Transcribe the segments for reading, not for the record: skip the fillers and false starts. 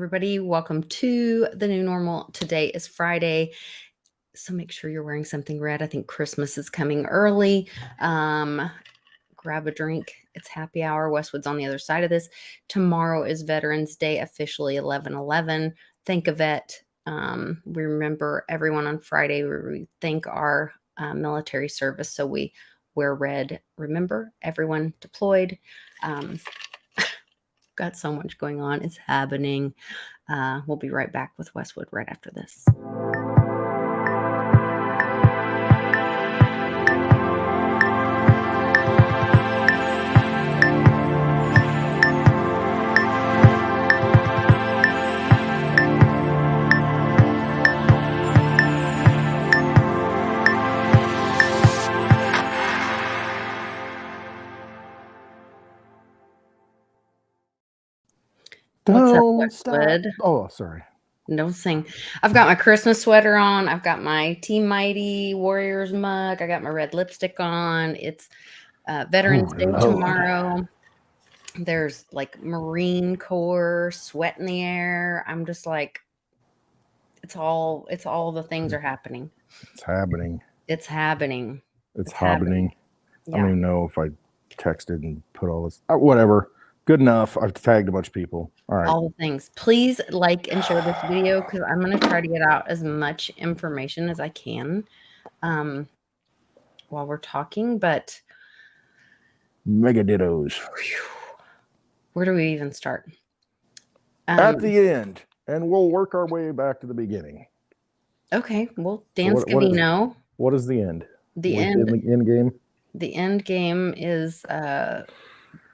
everybody. Welcome to the new normal. Today is Friday, so make sure you're wearing something red. I think Christmas is coming early. Grab a drink. It's happy hour. Westwood's on the other side of this. Tomorrow is Veterans Day, officially 11/11. Thank a vet. We remember everyone on Friday. We thank our military service, so we wear red. Remember everyone deployed. Got so much going on. It's happening. We'll be right back with Westwood right after this. What's up, Westwood? Oh, sorry. Don't sing. I've got my Christmas sweater on. I've got my Team Mighty Warriors mug. I got my red lipstick on. It's Veterans Day tomorrow. There's like Marine Corps sweat in the air. I'm just like, it's all the things are happening. It's happening. It's happening. It's happening. Yeah. I don't even know if I texted and put all this. Whatever. Good enough. I've tagged a bunch of people. All right. All the things. Please like and share this video because I'm going to try to get out as much information as I can while we're talking. But mega dittos. Where do we even start? At the end, and we'll work our way back to the beginning. Okay. Well, Dan Scavino. What is the end? The end game? The end game is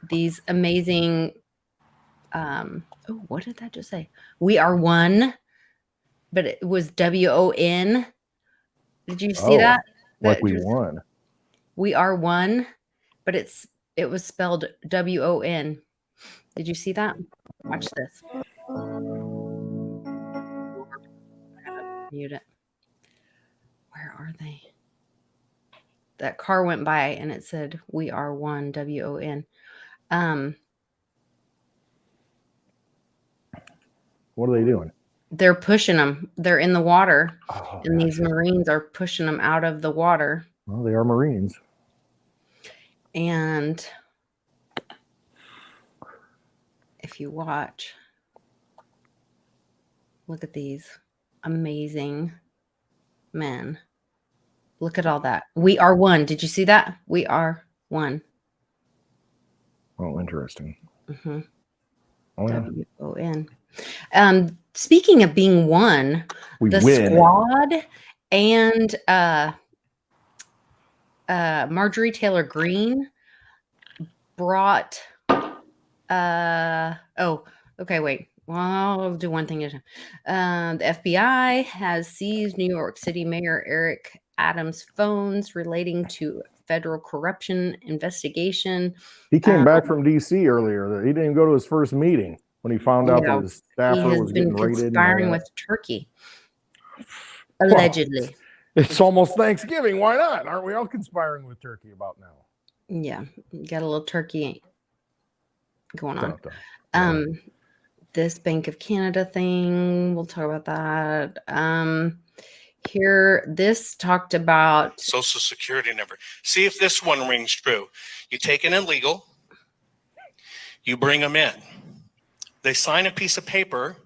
these amazing what did that just say? We are one, but it was WON. Did you see that? Like we won. We are one, but it was spelled WON. Did you see that? Watch this. Mute it. Where are they? That car went by and it said we are one, WON. What are they doing? They're pushing them. They're in the water, and these Marines are pushing them out of the water. Well, they are Marines. And if you watch, look at these amazing men. Look at all that. We are one. Did you see that? We are one. Oh, interesting. Mm-hmm. Oh, yeah. WON. Speaking of being one, the squad and Marjorie Taylor Greene brought wait. Well, I'll do one thing at a time. The FBI has seized New York City Mayor Eric Adams' phones relating to federal corruption investigation. He came back from D.C. earlier. He didn't even go to his first meeting when he found out that his staffer was getting raided. Conspiring with Turkey, allegedly. Well, it's almost Thanksgiving. Why not? Aren't we all conspiring with Turkey about now? Yeah, got a little turkey going on. This Bank of Canada thing, we'll talk about that. Here, this talked about Social Security number. See if this one rings true. You take an illegal, you bring them in. They sign a piece of paper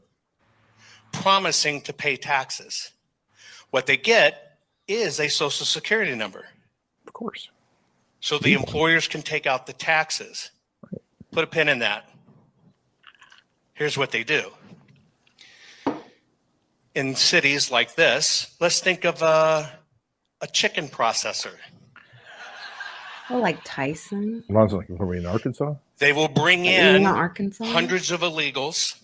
promising to pay taxes. What they get is a Social Security number. Of course. So the employers can take out the taxes. Put a pin in that. Here's what they do. In cities like this, let's think of a chicken processor. Oh, like Tyson? In Arkansas? They will bring in hundreds of illegals.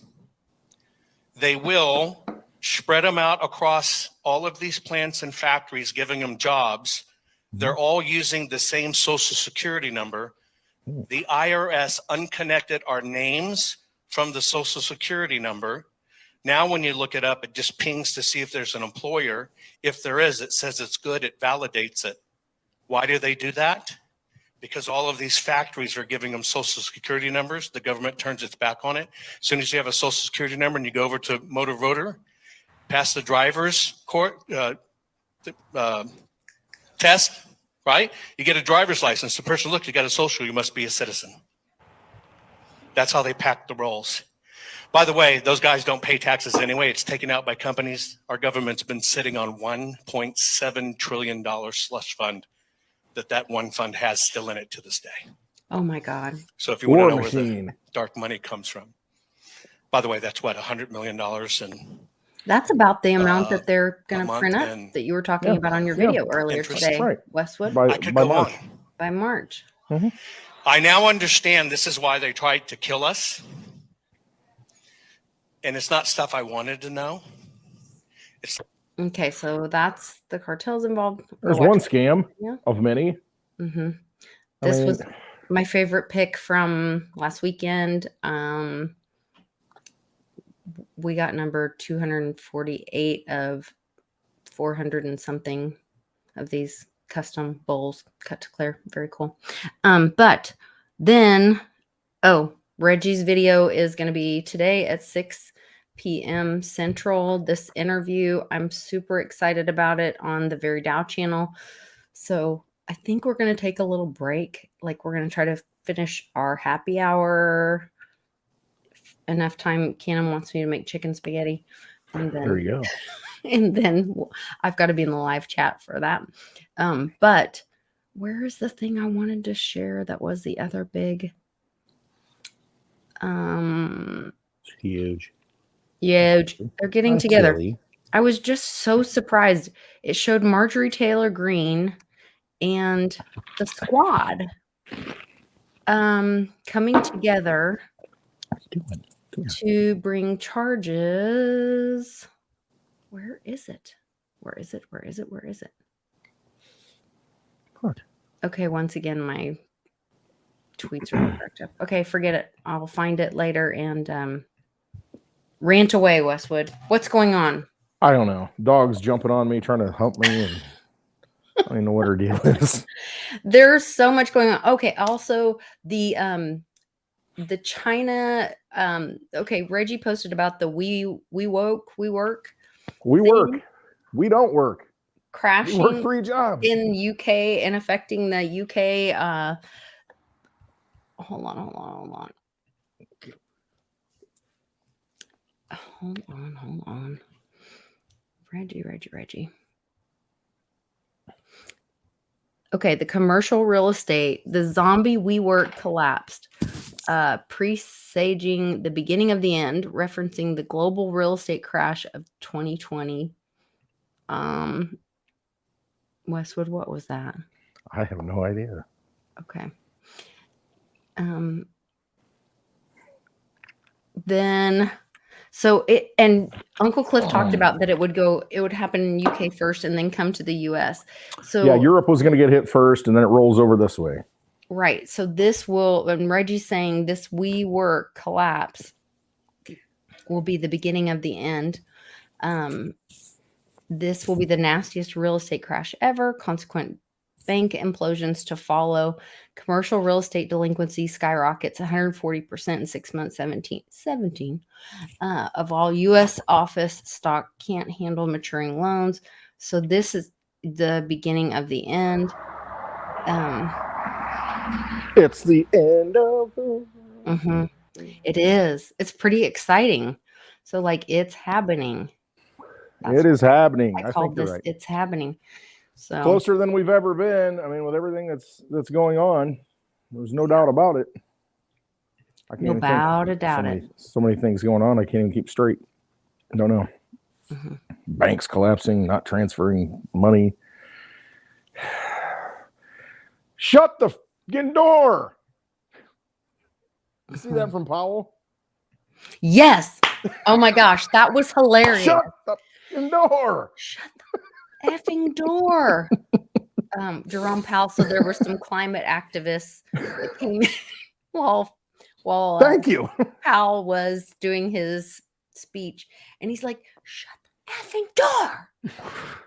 They will spread them out across all of these plants and factories, giving them jobs. They're all using the same Social Security number. The IRS unconnected our names from the Social Security number. Now, when you look it up, it just pings to see if there's an employer. If there is, it says it's good. It validates it. Why do they do that? because all of these factories are giving them social security numbers. The government turns its back on it. As soon as you have a social security number and you go over to motor voter, pass the driver's test, right? You get a driver's license. The person looks, you got a social, you must be a citizen. That's how they pack the rolls. By the way, those guys don't pay taxes anyway. It's taken out by companies. Our government's been sitting on $1.7 trillion slush fund that one fund has still in it to this day. Oh my God. So if you want to know where the dark money comes from. By the way, that's what, $100 million and that's about the amount that they're going to print up that you were talking about on your video earlier today, Westwood. I could go on. By March. Mm-hmm. I now understand this is why they tried to kill us. And it's not stuff I wanted to know. It's okay, so that's the cartels involved. There's one scam of many. Mm-hmm. This was my favorite pick from last weekend. We got number 248 of 400 and something of these custom bowls cut to clear. Very cool. But then, Reggie's video is going to be today at 6 p.m. Central. This interview, I'm super excited about it on the Very Dow channel. So I think we're going to take a little break. Like we're going to try to finish our happy hour. Enough time. Cannon wants me to make chicken spaghetti. And then, there you go. And then I've got to be in the live chat for that. But where's the thing I wanted to share that was the other big? Huge. They're getting together. Silly. I was just so surprised. It showed Marjorie Taylor Greene and the squad coming together to bring charges. Where is it? Where is it? Where is it? Where is it? What? Okay, once again, my tweets are correct up. Okay, forget it. I'll find it later and rant away, Westwood. What's going on? I don't know. Dog's jumping on me, trying to hump me, and I don't even know what her deal is. There's so much going on. Okay, also the China. Okay, Reggie posted about the we work. We work. We don't work. Crashing. We work 3 jobs in UK and affecting the UK. Hold on. Hold on. Reggie. Okay, the commercial real estate, the zombie WeWork collapsed, presaging the beginning of the end, referencing the global real estate crash of 2020. Westwood, what was that? I have no idea. Okay. Then, so it, and Uncle Cliff talked about that it would happen in UK first and then come to the US. So yeah, Europe was going to get hit first and then it rolls over this way. Right. So this will, and Reggie's saying this WeWork collapse will be the beginning of the end. This will be the nastiest real estate crash ever. Consequent bank implosions to follow. Commercial real estate delinquency skyrockets 140% in 6 months. 17 of all U.S. office stock can't handle maturing loans. So this is the beginning of the end. It's the end of the world. It is. It's pretty exciting. So like it's happening. It is happening. I called this. Right. It's happening. So closer than we've ever been. I mean, with everything that's going on, there's no doubt about it. I can't doubt it. So many things going on. I can't even keep straight. I don't know. Banks collapsing, not transferring money. Shut the fucking door. You see that from Powell? Yes. Oh my gosh, that was hilarious. Shut the fucking door. Shut the effing door. Jerome Powell. So there were some climate activists that came while thank you. Powell was doing his speech, and he's like, "Shut the effing door."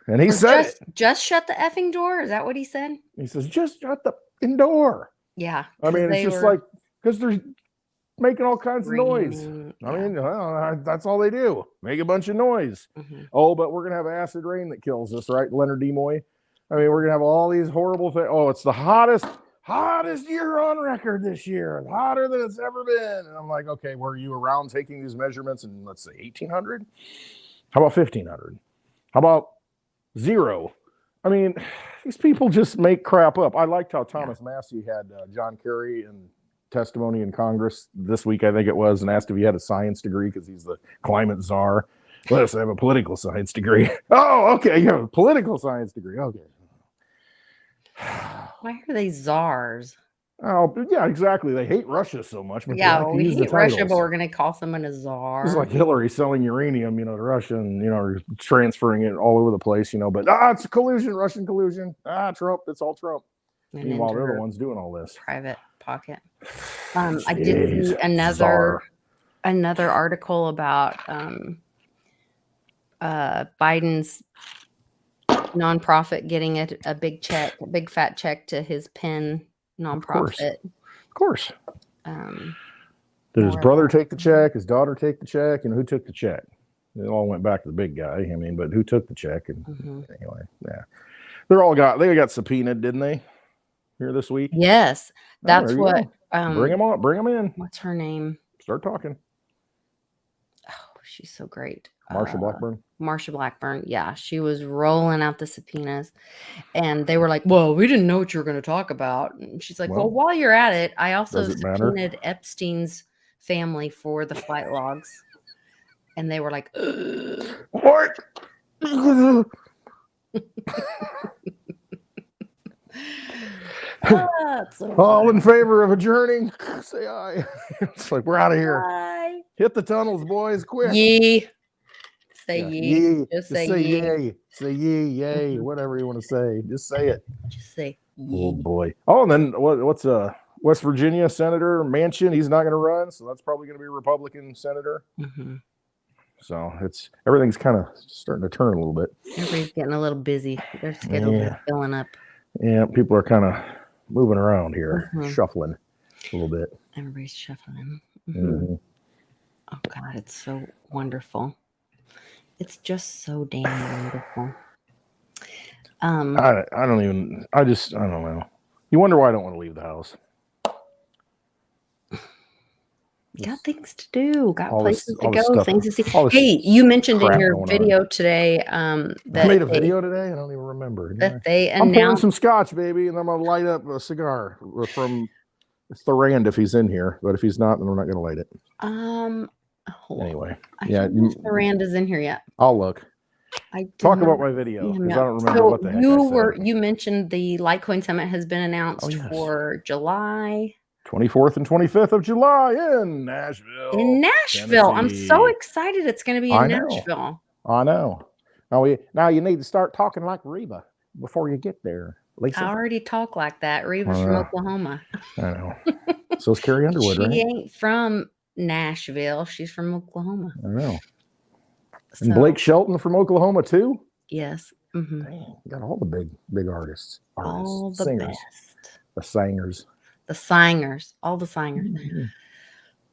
And he said, "Just shut the effing door." Is that what he said? He says, "Just shut the effing door." Yeah. I mean, it's just like, because they're making all kinds of noise. I mean, that's all they do. Make a bunch of noise. Oh, but we're going to have acid rain that kills us, right, Leonard Nimoy? I mean, we're going to have all these horrible things. Oh, it's the hottest year on record this year. Hotter than it's ever been. And I'm like, okay, were you around taking these measurements in, let's say, 1800? How about 1500? How about 0? I mean, these people just make crap up. I liked how Thomas Massey had John Kerry in testimony in Congress this week, I think it was, and asked if he had a science degree because he's the climate czar. Let us have a political science degree. Oh, okay, you have a political science degree. Okay. Why are they czars? Oh, yeah, exactly. They hate Russia so much. But Yeah, like we hate Russia, but we're going to call someone a czar. It's like Hillary selling uranium, to Russia and, transferring it all over the place, but, it's collusion, Russian collusion. Trump, it's all Trump. And meanwhile, they're the ones doing all this. Private pocket. I did see another article about Biden's nonprofit getting a big fat check to his Penn nonprofit. Of course. Did his brother take the check? His daughter take the check? And who took the check? It all went back to the big guy. I mean, but who took the check? And anyway, yeah, they got subpoenaed, didn't they? Here this week. Yes, that's what. Bring them on. Bring them in. What's her name? Start talking. Oh, she's so great. Marsha Blackburn. Marsha Blackburn. Yeah, she was rolling out the subpoenas, and they were like, "Well, we didn't know what you were going to talk about." And she's like, "Well, while you're at it, I also subpoenaed Epstein's family for the flight logs," and they were like, ugh. "What?" So all in favor of adjourning, say aye. It's like, we're out of here. Aye. Hit the tunnels, boys, quick. Yee. Say yee. Just say yee. Yay. Say yee, yay, whatever you want to say. Just say it. Just say yee. Oh boy. Oh, and then what's West Virginia Senator Manchin? He's not going to run, so that's probably going to be a Republican senator. So everything's kind of starting to turn a little bit. Everybody's getting a little busy. Their schedules are filling up. Yeah, people are kind of moving around here, shuffling a little bit. Everybody's shuffling. Oh God, it's so wonderful. It's just so damn wonderful. I don't know. You wonder why I don't want to leave the house. Got things to do, got places to go, stuff, things to see. Hey, you mentioned in your video today that I made a video today. I don't even remember that they announced. I'm pouring some scotch, baby, and I'm gonna light up a cigar from Thorand if he's in here. But if he's not, then we're not gonna light it. Anyway, I don't know if Thorand is in here yet. I'll look. Talk about my video because I don't remember what the heck I said. You mentioned the Litecoin Summit has been announced for July 24th and 25th of July in Nashville. Tennessee. I'm so excited. It's going to be in Nashville. I know. Now you need to start talking like Reba before you get there, Lisa. I already talk like that. Reba's from Oklahoma. I know. So is Carrie Underwood, right? She ain't from Nashville. She's from Oklahoma. I know. And Blake Shelton from Oklahoma too? Yes. Dang, you got all the big artists. All the singers. best. The singers. The singers. All the singers.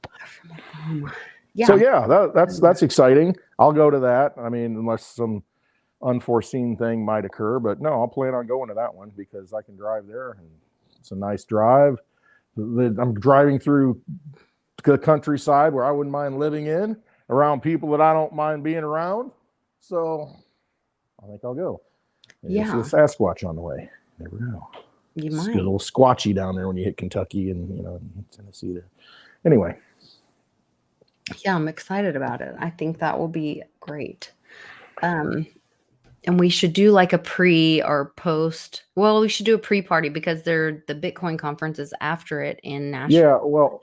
Are from Oklahoma. Yeah. So yeah, that's exciting. I'll go to that. I mean, unless some unforeseen thing might occur, but no, I'll plan on going to that one because I can drive there and it's a nice drive. I'm driving through the countryside where I wouldn't mind living in, around people that I don't mind being around. So I think I'll go. Maybe see a Sasquatch on the way. Never know. You might. It's a little squatchy down there when you hit Kentucky and Tennessee there. Anyway. Yeah, I'm excited about it. I think that will be great. And we should do like a pre or post. Well, we should do a pre-party because the Bitcoin conference is after it in Nashville. Yeah, well.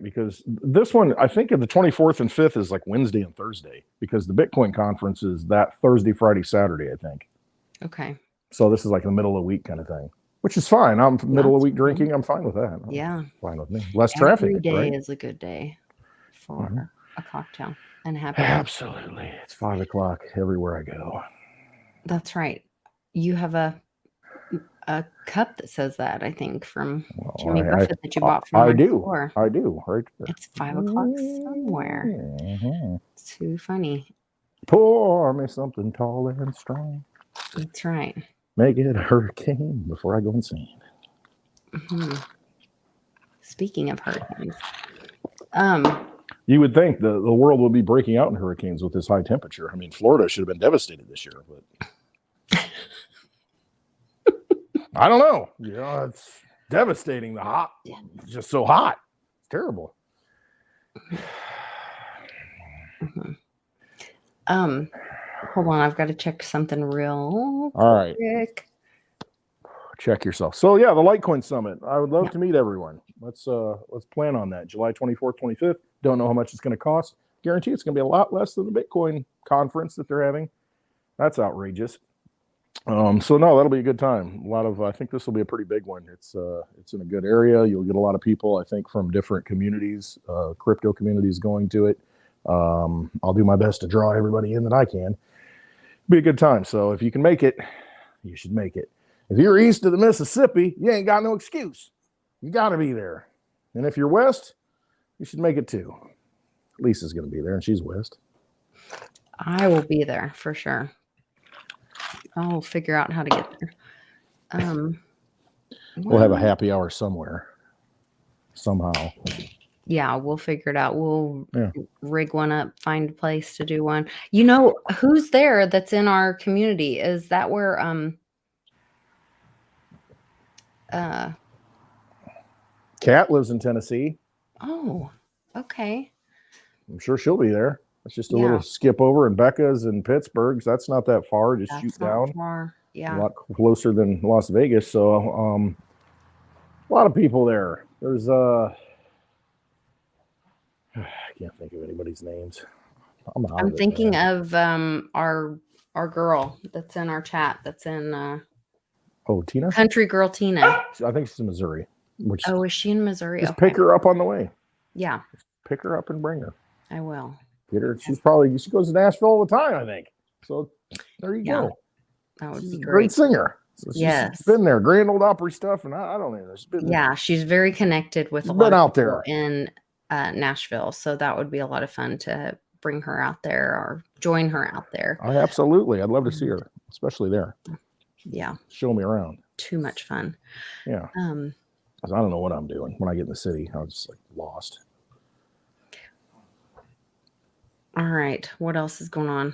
Because this one, I think the 24th and 5th is like Wednesday and Thursday because the Bitcoin conference is that Thursday, Friday, Saturday, I think. Okay. So this is like the middle of the week kind of thing, which is fine. I'm middle of the week drinking. I'm fine with that. Fine with me. Less traffic. Every day is a good day for a cocktail and happy. Absolutely. It's 5 o'clock everywhere I go. That's right. You have a a cup that says that, I think, from Well, Jimmy Buffett that you bought from I our do. store. I do. Right there. It's 5 o'clock somewhere. Mm-hmm. It's too funny. Pour me something tall and strong. That's right. Make it a hurricane before I go insane. Mm-hmm. Speaking of hurricanes, you would think the world would be breaking out in hurricanes with this high temperature. I mean, Florida should have been devastated this year, but I don't know. You know, it's devastating. The hot, just so hot. It's terrible. Mm-hmm. Hold on, I've got to check something real quick. All right. Check yourself. So yeah, the Litecoin Summit. I would love to meet everyone. Let's plan on that. July 24th, 25th. Don't know how much it's going to cost. Guarantee it's going to be a lot less than the Bitcoin conference that they're having. That's outrageous. So no, that'll be a good time. A lot of, I think this will be a pretty big one. It's in a good area. You'll get a lot of people, I think, from different communities, crypto communities going to it. I'll do my best to draw everybody in that I can. Be a good time. So if you can make it, you should make it. If you're east of the Mississippi, you ain't got no excuse. You got to be there. And if you're west, you should make it too. Lisa's going to be there, and she's west. I will be there for sure. I'll figure out how to get there. We'll have a happy hour somewhere, somehow. Yeah, we'll figure it out. We'll rig one up, find a place to do one. You know, who's there that's in our community? Is that where Kat lives in Tennessee. Oh, okay. I'm sure she'll be there. It's just a little skip over, and Becca's in Pittsburgh. So that's not that far. Just shoot down. Far. Yeah. A lot closer than Las Vegas. So a lot of people there. There's I can't think of anybody's names. I'm thinking of our girl that's in our chat. That's in Tina? Country Girl Tina. I think she's in Missouri. Is she in Missouri? Just pick her up on the way. Yeah. Just pick her up and bring her. I will. Get her. She goes to Nashville all the time, I think. So there you go. That would she's be a great singer. So she's been there. Grand Ole Opry stuff, and I don't know. She's been there. She's very connected with a lot of people in Nashville. So that would be a lot of fun to bring her out there or join her out there. Absolutely. I'd love to see her, especially there. Yeah. Show me around. Too much fun. Yeah. Because I don't know what I'm doing when I get in the city. I was just like lost. All right. What else is going on?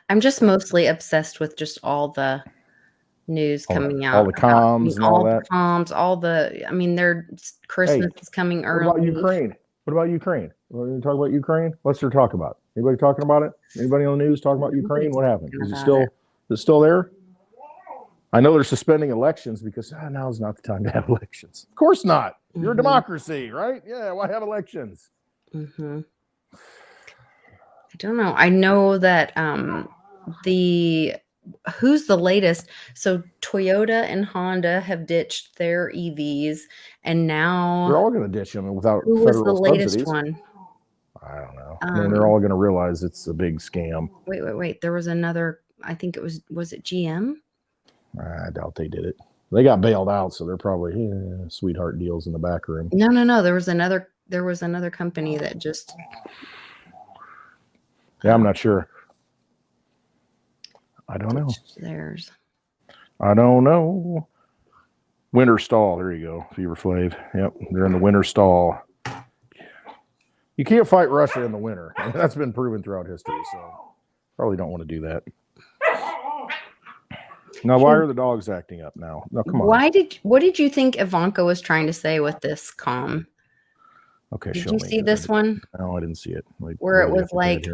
I'm just mostly obsessed with just all the news coming out. All the comms and all that. The comms, their Christmas is coming early. What about Ukraine? We're going to talk about Ukraine? What's there to talk about? Anybody talking about it? Anybody on the news talking about Ukraine? What happened? Is it still there? I know they're suspending elections because now's not the time to have elections. Of course not. You're a democracy, right? Yeah, why have elections? Mm-hmm. I don't know. I know that who's the latest? So Toyota and Honda have ditched their EVs, and now they're all going to ditch them without who federal was the latest subsidies. One? I don't know. They're all going to realize it's a big scam. Wait. There was another. I think it was it GM? I doubt they did it. They got bailed out, so they're probably sweetheart deals in the back room. No. There was another company that just. Yeah, I'm not sure. I don't know. Theirs. I don't know. Winter stall. There you go. Fever Flav. Yep, they're in the winter stall. You can't fight Russia in the winter. That's been proven throughout history. So probably don't want to do that. Now, why are the dogs acting up now? No, come on. What did you think Ivanka was trying to say with this calm? Okay, did you see this one? No, I didn't see it. Where it was like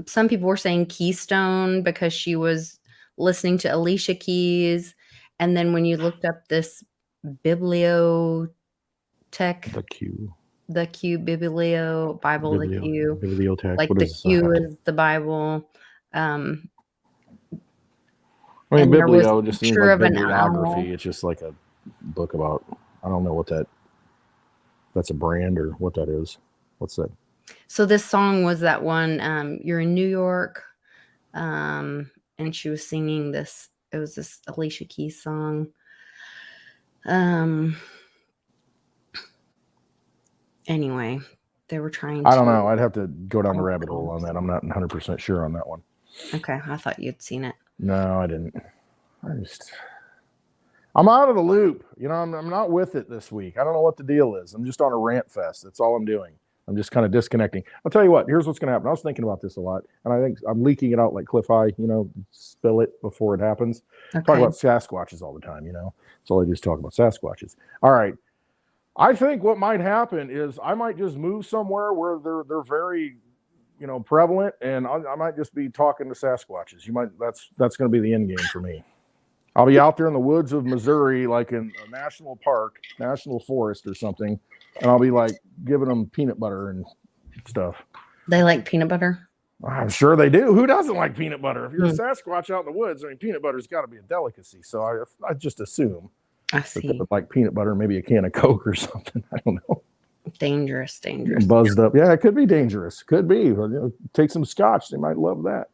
some people were saying Keystone because she was listening to Alicia Keys, and then when you looked up this bibliotech, the Q Biblio Bible, the Q bibliotech, like the Q is the Bible. Biblio just seems like bibliography. It's just like a book about. I don't know what that's a brand or what that is. What's that? So this song was that one. You're in New York, and she was singing this. It was this Alicia Keys song. Anyway, they were trying to. I don't know. I'd have to go down the rabbit hole on that. I'm not 100% sure on that one. Okay. I thought you'd seen it. No, I didn't. I'm out of the loop. You know, I'm not with it this week. I don't know what the deal is. I'm just on a rant fest. That's all I'm doing. I'm just kind of disconnecting. I'll tell you what, here's what's going to happen. I was thinking about this a lot, and I think I'm leaking it out like Cliff High, you know, spill it before it happens. Okay. Talk about Sasquatches all the time, you know. That's all I do is talk about Sasquatches. All right. I think what might happen is I might just move somewhere where they're very, you know, prevalent, and I might just be talking to Sasquatches. That's going to be the end game for me. I'll be out there in the woods of Missouri, like in a national park, national forest or something, and I'll be like giving them peanut butter and stuff. They like peanut butter? I'm sure they do. Who doesn't like peanut butter? If you're a Sasquatch out in the woods, I mean, peanut butter's got to be a delicacy. So I just assume that they would like peanut butter, maybe a can of Coke or something. I don't know. Dangerous. Buzzed up. Yeah, it could be dangerous. Could be. You know, take some scotch. They might love that.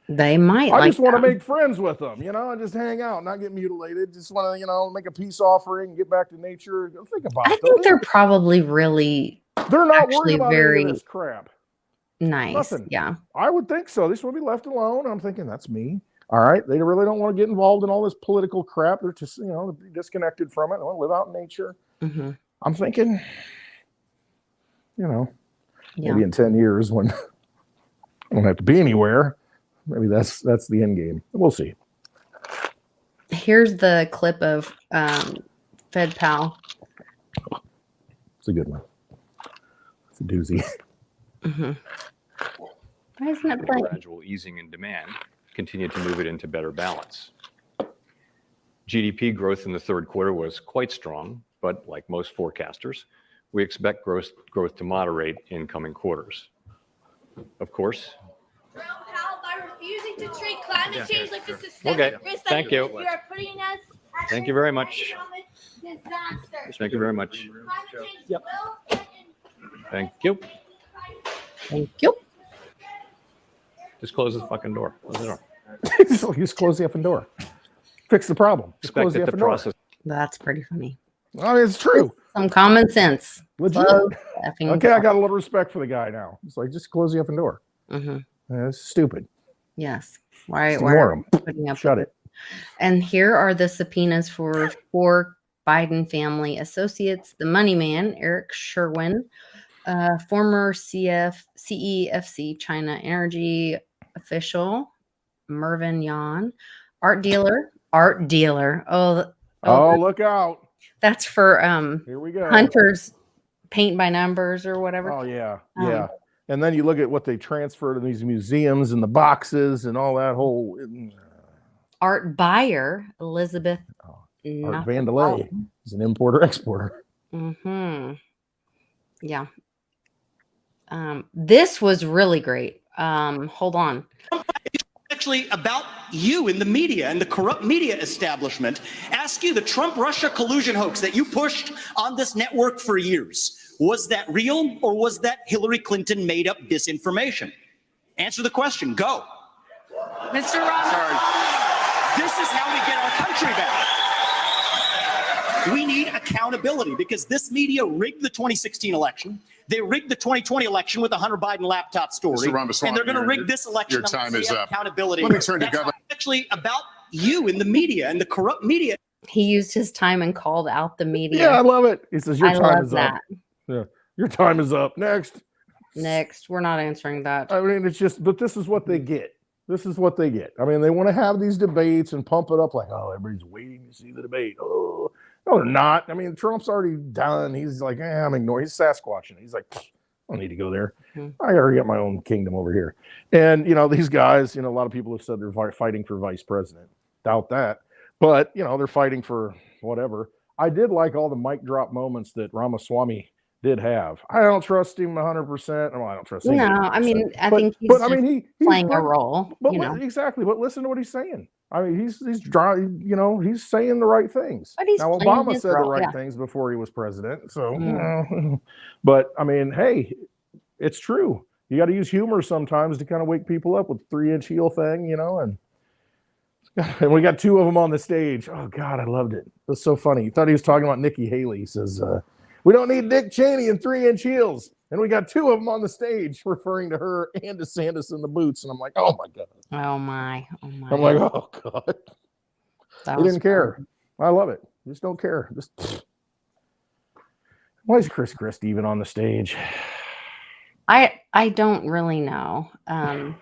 They might. I just want to make friends with them, you know, and just hang out, not get mutilated. Just want to, you know, make a peace offering, get back to nature. Think about it. I think they're probably really. They're not worried about any of this crap. Nice. Nothing. Yeah. I would think so. They just want to be left alone. I'm thinking that's me. All right. They really don't want to get involved in all this political crap. They're just, you know, disconnected from it. They want to live out in nature. Mm-hmm. I'm thinking, you know, maybe in 10 years when I don't have to be anywhere. Maybe that's the end game. We'll see. Here's the clip of Fed Pal. It's a good one. It's a doozy. Mm-hmm. Why isn't it playing? Gradual easing in demand continued to move it into better balance. GDP growth in the third quarter was quite strong, but like most forecasters, we expect growth to moderate in coming quarters. Of course. Refusing to treat climate change like a systemic risk. Thank you. You are putting us. Thank you very much. Disaster. Thank you very much. Yep. Thank you. Thank you. Just close the fucking door. Close the door. Just close the effing door. Fix the problem. Just close the effing door. That's pretty funny. I mean, it's true. Some common sense. Legit. Okay, I got a little respect for the guy now. It's like, just close the effing door. Mm-hmm. That's stupid. Yes. Why are you putting up Shut it. And here are the subpoenas for 4 Biden family associates: the money man, Eric Sherwin, former CEFC China energy official, Mervyn Yan, art dealer. Oh, look out. That's for here we go. Hunter's paint by numbers or whatever. Oh, yeah. Yeah. And then you look at what they transfer to these museums and the boxes and all that whole. Art buyer, Elizabeth. Art Vandelay is an importer-exporter. Mm-hmm. Yeah. This was really great. Hold on. Actually about you in the media and the corrupt media establishment. Ask you, the Trump-Russia collusion hoax that you pushed on this network for years, was that real or was that Hillary Clinton made up disinformation? Answer the question. Go. Mr. Ross. This is how we get our country back. We need accountability because this media rigged the 2016 election. They rigged the 2020 election with the Hunter Biden laptop story. And they're going to rig this election. Your time is up. Accountability. Let me turn to Governor. Actually about you in the media and the corrupt media. He used his time and called out the media. Yeah, I love it. He says, your time is that. up. Yeah. Your time is up. Next. We're not answering that. I mean, it's just, but this is what they get. This is what they get. I mean, they want to have these debates and pump it up like, oh, everybody's waiting to see the debate. Oh, no, they're not. I mean, Trump's already done. He's like, I'm ignoring. He's Sasquatching. He's like, I don't need to go there. Mm-hmm. I already got my own kingdom over here. And, you know, these guys, you know, a lot of people have said they're fighting for vice president. Doubt that. But, you know, they're fighting for whatever. I did like all the mic drop moments that Ramaswamy did have. I don't trust him 100%. Well, I don't trust him. No, I mean, I think he's he's playing a role. But exactly. But listen to what he's saying. I mean, he's dry. You know, he's saying the right things. Now, Obama said the right things before he was president. So, but I mean, hey, it's true. You got to use humor sometimes to kind of wake people up with the 3-inch heel thing, you know, and And we got two of them on the stage. Oh God, I loved it. It was so funny. He thought he was talking about Nikki Haley. He says, we don't need Dick Cheney in 3-inch heels. And we got two of them on the stage referring to her and DeSantis in the boots. And I'm like, oh my God. Oh my. I'm like, oh God. He didn't care. I love it. Just don't care. Just why is Chris Christie even on the stage? I don't really know. I'm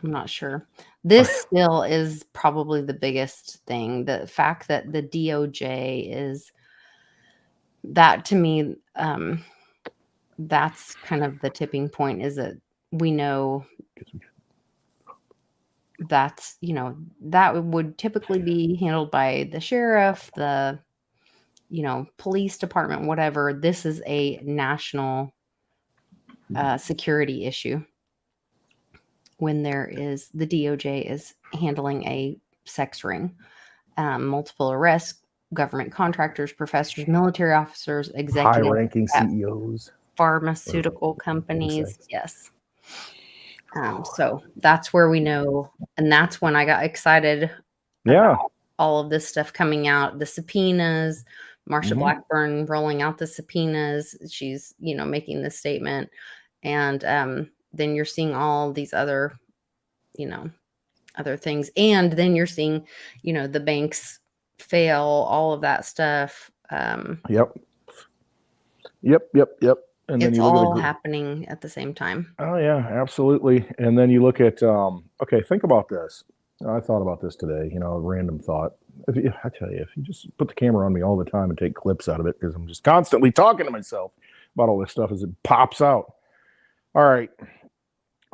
not sure. This still is probably the biggest thing. The fact that the DOJ is that, to me, that's kind of the tipping point, is that we know that's, that would typically be handled by the sheriff, the, police department, whatever. This is a national security issue when the DOJ is handling a sex ring, multiple arrests, government contractors, professors, military officers, executives, high-ranking CEOs, pharmaceutical companies. Yes. So that's where we know, and that's when I got excited. About all of this stuff coming out, the subpoenas, Marsha Blackburn rolling out the subpoenas. She's, making this statement. And then you're seeing all these other, other things. And then you're seeing, the banks fail, all of that stuff. Yep. And it's all happening at the same time. Oh yeah, absolutely. And then you look at, okay, think about this. I thought about this today, a random thought. I tell you, if you just put the camera on me all the time and take clips out of it, because I'm just constantly talking to myself about all this stuff as it pops out. All right.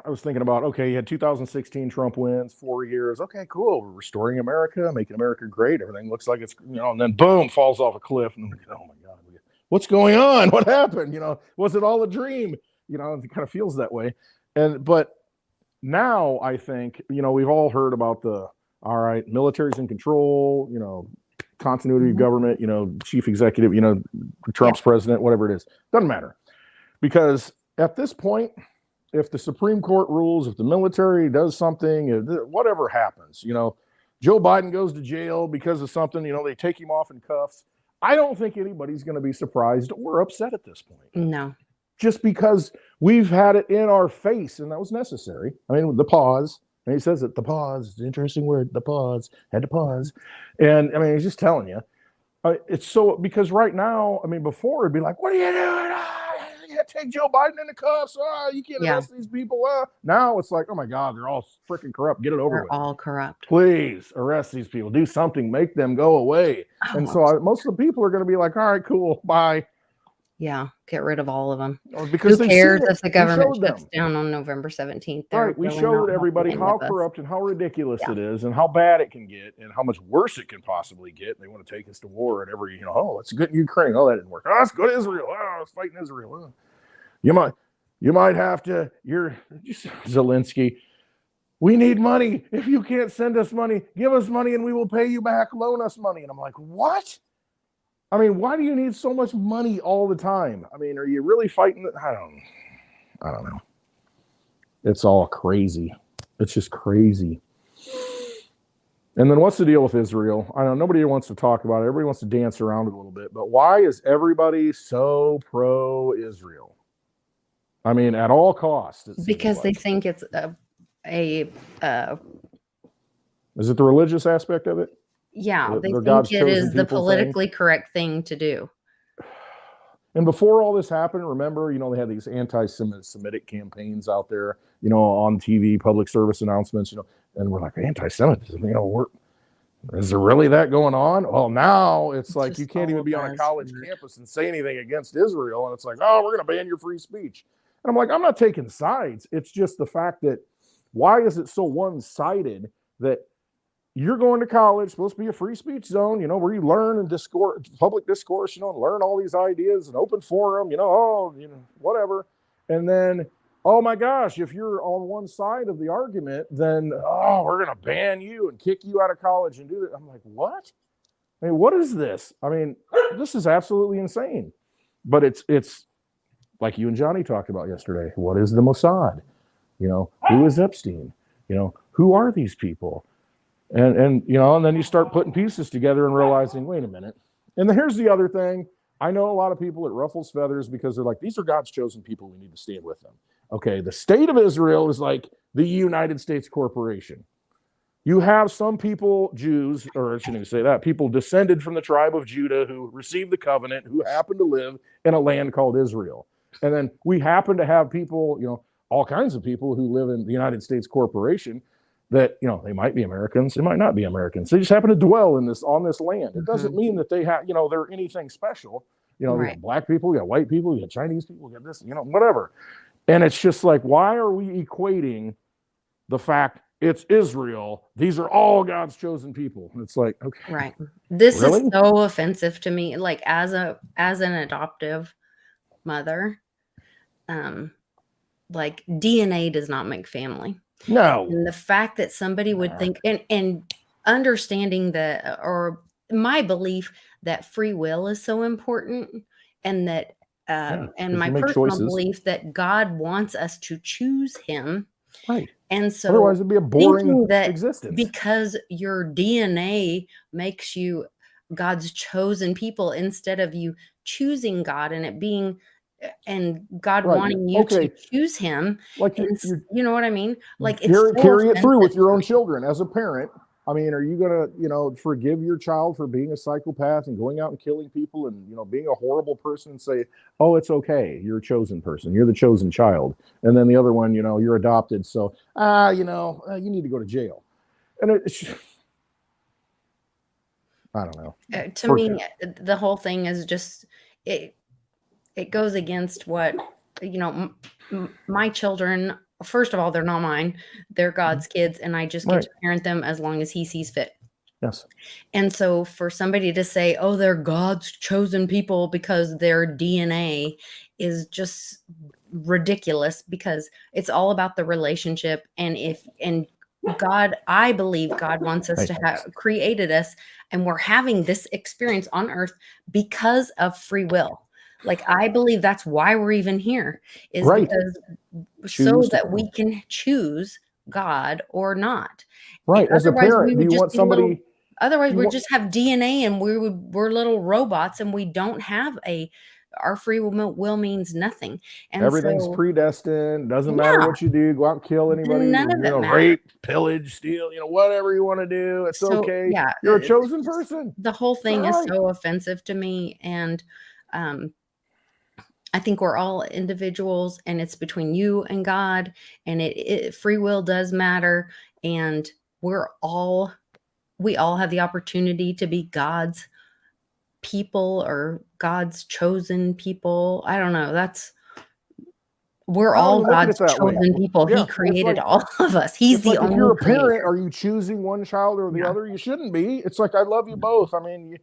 I was thinking about, okay, you had 2016, Trump wins, 4 years. Okay, cool. We're restoring America, making America great. Everything looks like it's, and then boom, falls off a cliff. And oh my God, what's going on? What happened? Was it all a dream? It kind of feels that way. But now I think, we've all heard about all right, military's in control, continuity of government, chief executive, Trump's president, whatever it is. Doesn't matter. Because at this point, if the Supreme Court rules, if the military does something, whatever happens, Joe Biden goes to jail because of something, they take him off in cuffs. I don't think anybody's going to be surprised or upset at this point. No. Just because we've had it in our face, and that was necessary. I mean, the pause, and he says it, the pause, it's an interesting word, the pause, had to pause. And I mean, he's just telling you. It's so, because right now, I mean, before it'd be like, what are you doing? You can't take Joe Biden in the cuffs. You can't arrest these people. Now it's like, oh my God, they're all freaking corrupt. Get it over with. They're all corrupt. Please arrest these people. Do something. Make them go away. And so most of the people are going to be like, all right, cool, bye. Yeah, get rid of all of them. Because who cares if the government shuts down on November 17th? Right, we showed everybody how corrupt and how ridiculous it is, and how bad it can get, and how much worse it can possibly get. They want to take us to war at every, let's get Ukraine. Oh, that didn't work. Oh, let's go to Israel. Oh, let's fight in Israel. Oh. You might have to. You're Zelensky. We need money. If you can't send us money, give us money, and we will pay you back. Loan us money. And I'm like, what? I mean, why do you need so much money all the time? I mean, are you really fighting? I don't know. It's all crazy. It's just crazy. And then what's the deal with Israel? I know nobody wants to talk about it. Everybody wants to dance around it a little bit. But why is everybody so pro-Israel? I mean, at all costs. Because they think it's is it the religious aspect of it? Yeah, they think it is the politically correct thing to do. And before all this happened, remember, they had these anti-Semitic campaigns out there, on TV, public service announcements, and we're like, anti-Semitism, is there really that going on? Well, now it's like you can't even be on a college campus and say anything against Israel. And it's like, oh, we're going to ban your free speech. And I'm like, I'm not taking sides. It's just the fact that why is it so one-sided that you're going to college, supposed to be a free speech zone, where you learn and public discourse, and learn all these ideas, and open forum, whatever. And then, oh my gosh, if you're on one side of the argument, then, we're going to ban you and kick you out of college and do that. I'm like, what? I mean, what is this? I mean, this is absolutely insane. But it's like you and Johnny talked about yesterday. What is the Mossad? Who is Epstein? Who are these people? And and then you start putting pieces together and realizing, wait a minute. And then here's the other thing. I know a lot of people, it ruffles feathers because they're like, these are God's chosen people. We need to stand with them. Okay, the state of Israel is like the United States corporation. You have some people, Jews, or I shouldn't even say that, people descended from the tribe of Judah who received the covenant, who happen to live in a land called Israel. And then we happen to have people, all kinds of people who live in the United States corporation that, they might be Americans, they might not be Americans. They just happen to dwell on this land. It doesn't mean that they have, they're anything special. You got black people, you got white people, you got Chinese people, you got this, whatever. And it's just like, why are we equating the fact it's Israel? These are all God's chosen people. It's like, okay. Right. This is so offensive to me. Like as an adoptive mother, like DNA does not make family. No. And the fact that somebody would think and understanding or my belief that free will is so important, and that and my personal belief that God wants us to choose him. Right. And so otherwise it'd be a boring existence. Because your DNA makes you God's chosen people, instead of you choosing God and it being and God wanting you to choose him. Like you know what I mean? Like carry it through with your own children as a parent. I mean, are you gonna, forgive your child for being a psychopath and going out and killing people and, being a horrible person and say, oh, it's okay, you're a chosen person, you're the chosen child. And then the other one, you're adopted. So, you need to go to jail. And I don't know. To me, the whole thing is just, it goes against what, my children, first of all, they're not mine. They're God's kids, and I just get to parent them as long as he sees fit. Yes. And so for somebody to say, oh, they're God's chosen people because their DNA is just ridiculous, because it's all about the relationship. And God, I believe God wants us to have created us, and we're having this experience on earth because of free will. Like, I believe that's why we're even here, is because so that we can choose God or not. Right. As a parent, do you want somebody? Otherwise, we just have DNA and we're little robots, and we don't have our free will means nothing. And everything's predestined. Doesn't matter what you do. Go out and kill anybody. None of it rape, pillage, steal. Whatever you want to do. It's okay. Yeah, you're a chosen person. The whole thing is so offensive to me, and I think we're all individuals, and it's between you and God, and free will does matter, and we all have the opportunity to be God's people or God's chosen people. I don't know. We're all God's chosen people. He created all of us. He's the only. If you're a parent, are you choosing one child or the other? You shouldn't be. It's like, I love you both. I mean,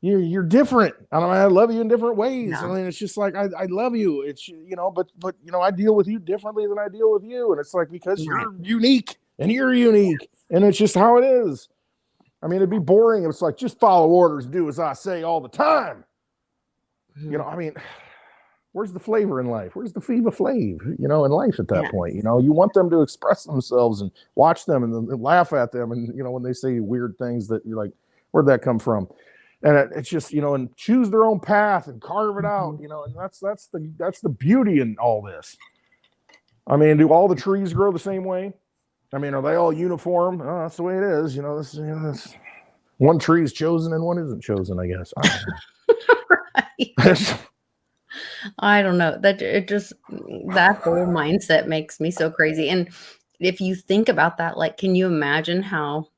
you're different. I love you in different ways. No. I mean, it's just like, I love you. It's, but I deal with you differently than I deal with you. And it's like, because you're unique and you're unique, and it's just how it is. I mean, it'd be boring. It's like, just follow orders, do as I say all the time. Mm-hmm. I mean, where's the flavor in life? Where's the Fever Flav, in life at that point? You want them to express themselves and watch them and laugh at them. And, when they say weird things that you're like, where'd that come from? And it's just, and choose their own path and carve it out, and that's the beauty in all this. I mean, do all the trees grow the same way? I mean, are they all uniform? Oh, that's the way it is. This one tree is chosen and one isn't chosen, I guess. I don't know. That whole mindset makes me so crazy. And if you think about that, like, can you imagine how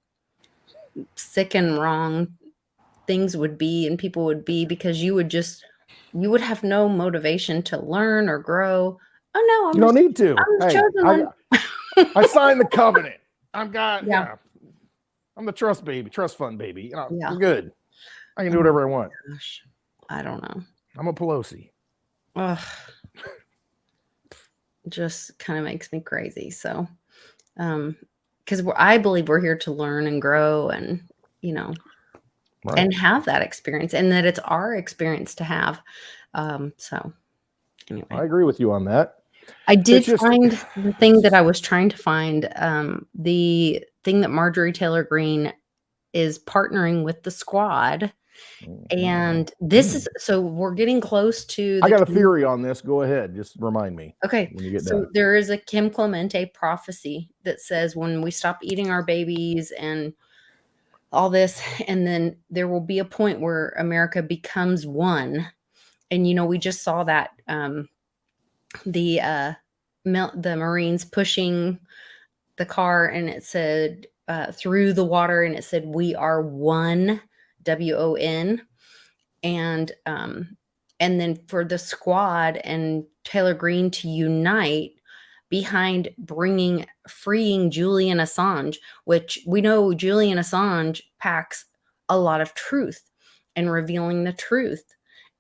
sick and wrong things would be and people would be, because you would have no motivation to learn or grow. Oh no, you don't need to. I signed the covenant. I'm the trust fund baby. I'm good. I can do whatever I want. Gosh, I don't know. I'm a Pelosi. Ugh. Just kind of makes me crazy. So, because I believe we're here to learn and grow, and and have that experience, and that it's our experience to have. So anyway, I agree with you on that. I did just, find the thing that I was trying to find. The thing that Marjorie Taylor Greene is partnering with the Squad. And this is, so we're getting close to I got a theory on this. Go ahead. Just remind me. Okay. When you get So done. there is a Kim Clemente prophecy that says when we stop eating our babies and all this, and then there will be a point where America becomes one. And, you know, we just saw that the Marines pushing the car, and it said through the water, and it said, "We are one," WON. And then for the Squad and Taylor Greene to unite behind freeing Julian Assange, which we know Julian Assange packs a lot of truth and revealing the truth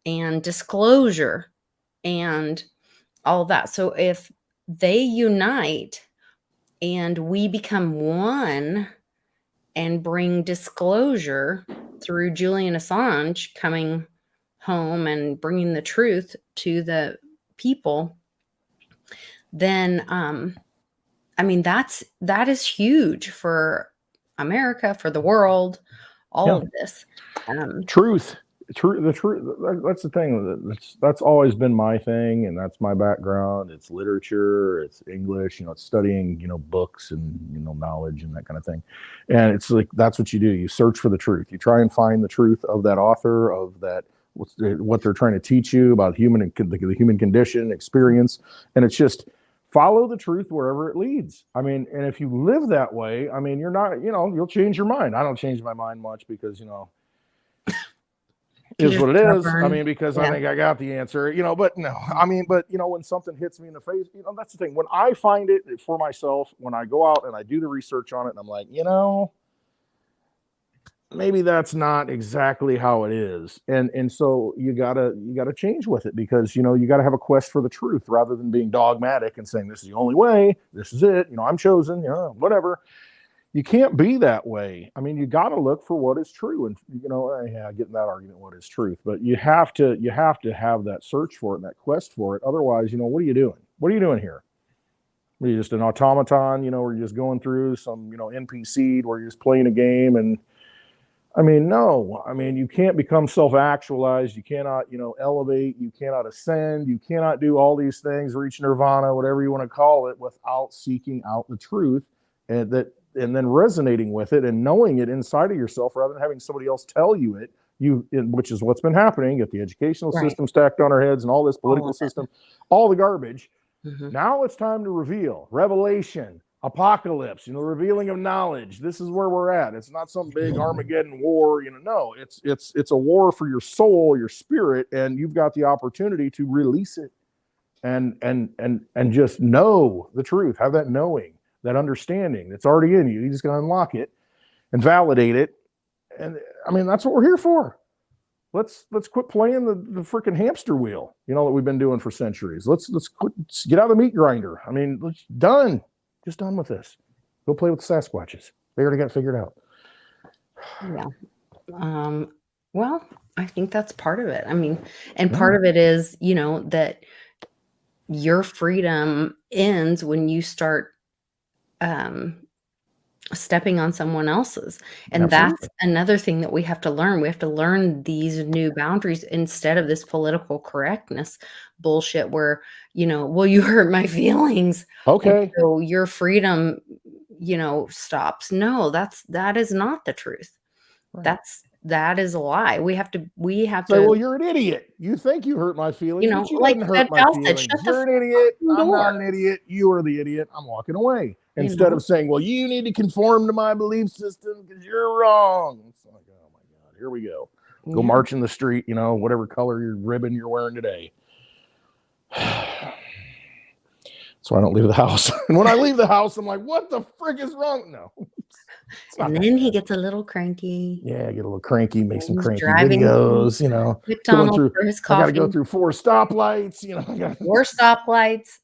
and disclosure and all of that. So if they unite and we become one and bring disclosure through Julian Assange coming home and bringing the truth to the people, then I mean that is huge for America, for the world, all of this. Truth. The truth. That's the thing. That's always been my thing, and that's my background. It's literature, it's English. You know, it's studying, you know, books and, you know, knowledge and that kind of thing. And it's like that's what you do. You search for the truth. You try and find the truth of that author, of that what they're trying to teach you about the human condition, experience, and it's just follow the truth wherever it leads. I mean, and if you live that way, I mean, you're not, you know, you'll change your mind. I don't change my mind much because, you know, is what it is. I mean, because I think I got the answer, you know, but no, I mean, but you know, when something hits me in the face, you know, that's the thing. When I find it for myself, when I go out and I do the research on it and I'm like, you know, maybe that's not exactly how it is. And so you gotta change with it because, you know, you gotta have a quest for the truth rather than being dogmatic and saying, this is the only way, this is it, you know, I'm chosen, you know, whatever. You can't be that way. I mean, you got to look for what is true, and you know, yeah, getting that argument, what is truth? But you have to have that search for it and that quest for it. Otherwise, you know, what are you doing? What are you doing here? Are you just an automaton? You know, or you're just going through some, you know, NPC where you're just playing a game? And I mean, no. I mean, you can't become self-actualized. You cannot, you know, elevate. You cannot ascend. You cannot do all these things, reach nirvana, whatever you want to call it, without seeking out the truth and then resonating with it and knowing it inside of yourself rather than having somebody else tell you it, which is what's been happening at the educational system stacked on our heads and all this political system, all the garbage. Now it's time to reveal, revelation, apocalypse, you know, revealing of knowledge. This is where we're at. It's not some big Armageddon war, you know, no, it's a war for your soul, your spirit, and you've got the opportunity to release it and just know the truth, have that knowing, that understanding that's already in you. You just got to unlock it and validate it. And I mean, that's what we're here for. Let's quit playing the freaking hamster wheel, you know, that we've been doing for centuries. Let's get out of the meat grinder. I mean, just done with this. Go play with the Sasquatches. They already got it figured out. Yeah. Well, I think that's part of it. I mean, and part of it is, you know, that your freedom ends when you start stepping on someone else's. And that's another thing that we have to learn. We have to learn these new boundaries instead of this political correctness bullshit where, you know, well, you hurt my feelings. Okay. So your freedom, you know, stops. No, that is not the truth. Right. That is a lie. We have to say, well, you're an idiot. You think you hurt my feelings, you know, but you like didn't hurt my feelings. You're an idiot. I'm not an idiot. You are the idiot. I'm walking away. Instead of saying, well, you need to conform to my belief system because you're wrong. It's like, oh my God, here we go. Go march in the street, you know, whatever color your ribbon you're wearing today. So I don't leave the house. And when I leave the house, I'm like, what the frick is wrong? No. And then he gets a little cranky. Yeah, get a little cranky, make some cranky videos, you know. McDonald's for his coffee. I got to go through 4 stoplights, you know. 4 stoplights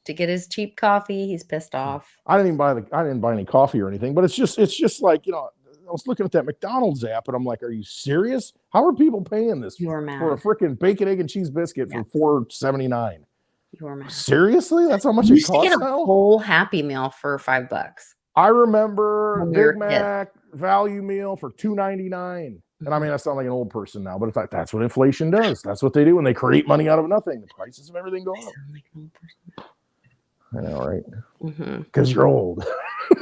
to get his cheap coffee. He's pissed off. I didn't buy any coffee or anything, but it's just like, you know, I was looking at that McDonald's app and I'm like, are you serious? How are people paying this for a freaking bacon, egg, and cheese biscuit for $4.79? You were mad. Seriously? That's how much You it used to get costs a now? whole Happy Meal for $5. I remember When we were Big kids. Mac value meal for $2.99. And I mean, I sound like an old person now, but in fact, that's what inflation does. That's what they do when they create money out of nothing. The prices of everything go up. Sound like an old person. I know, right? Mhm. Because you're old.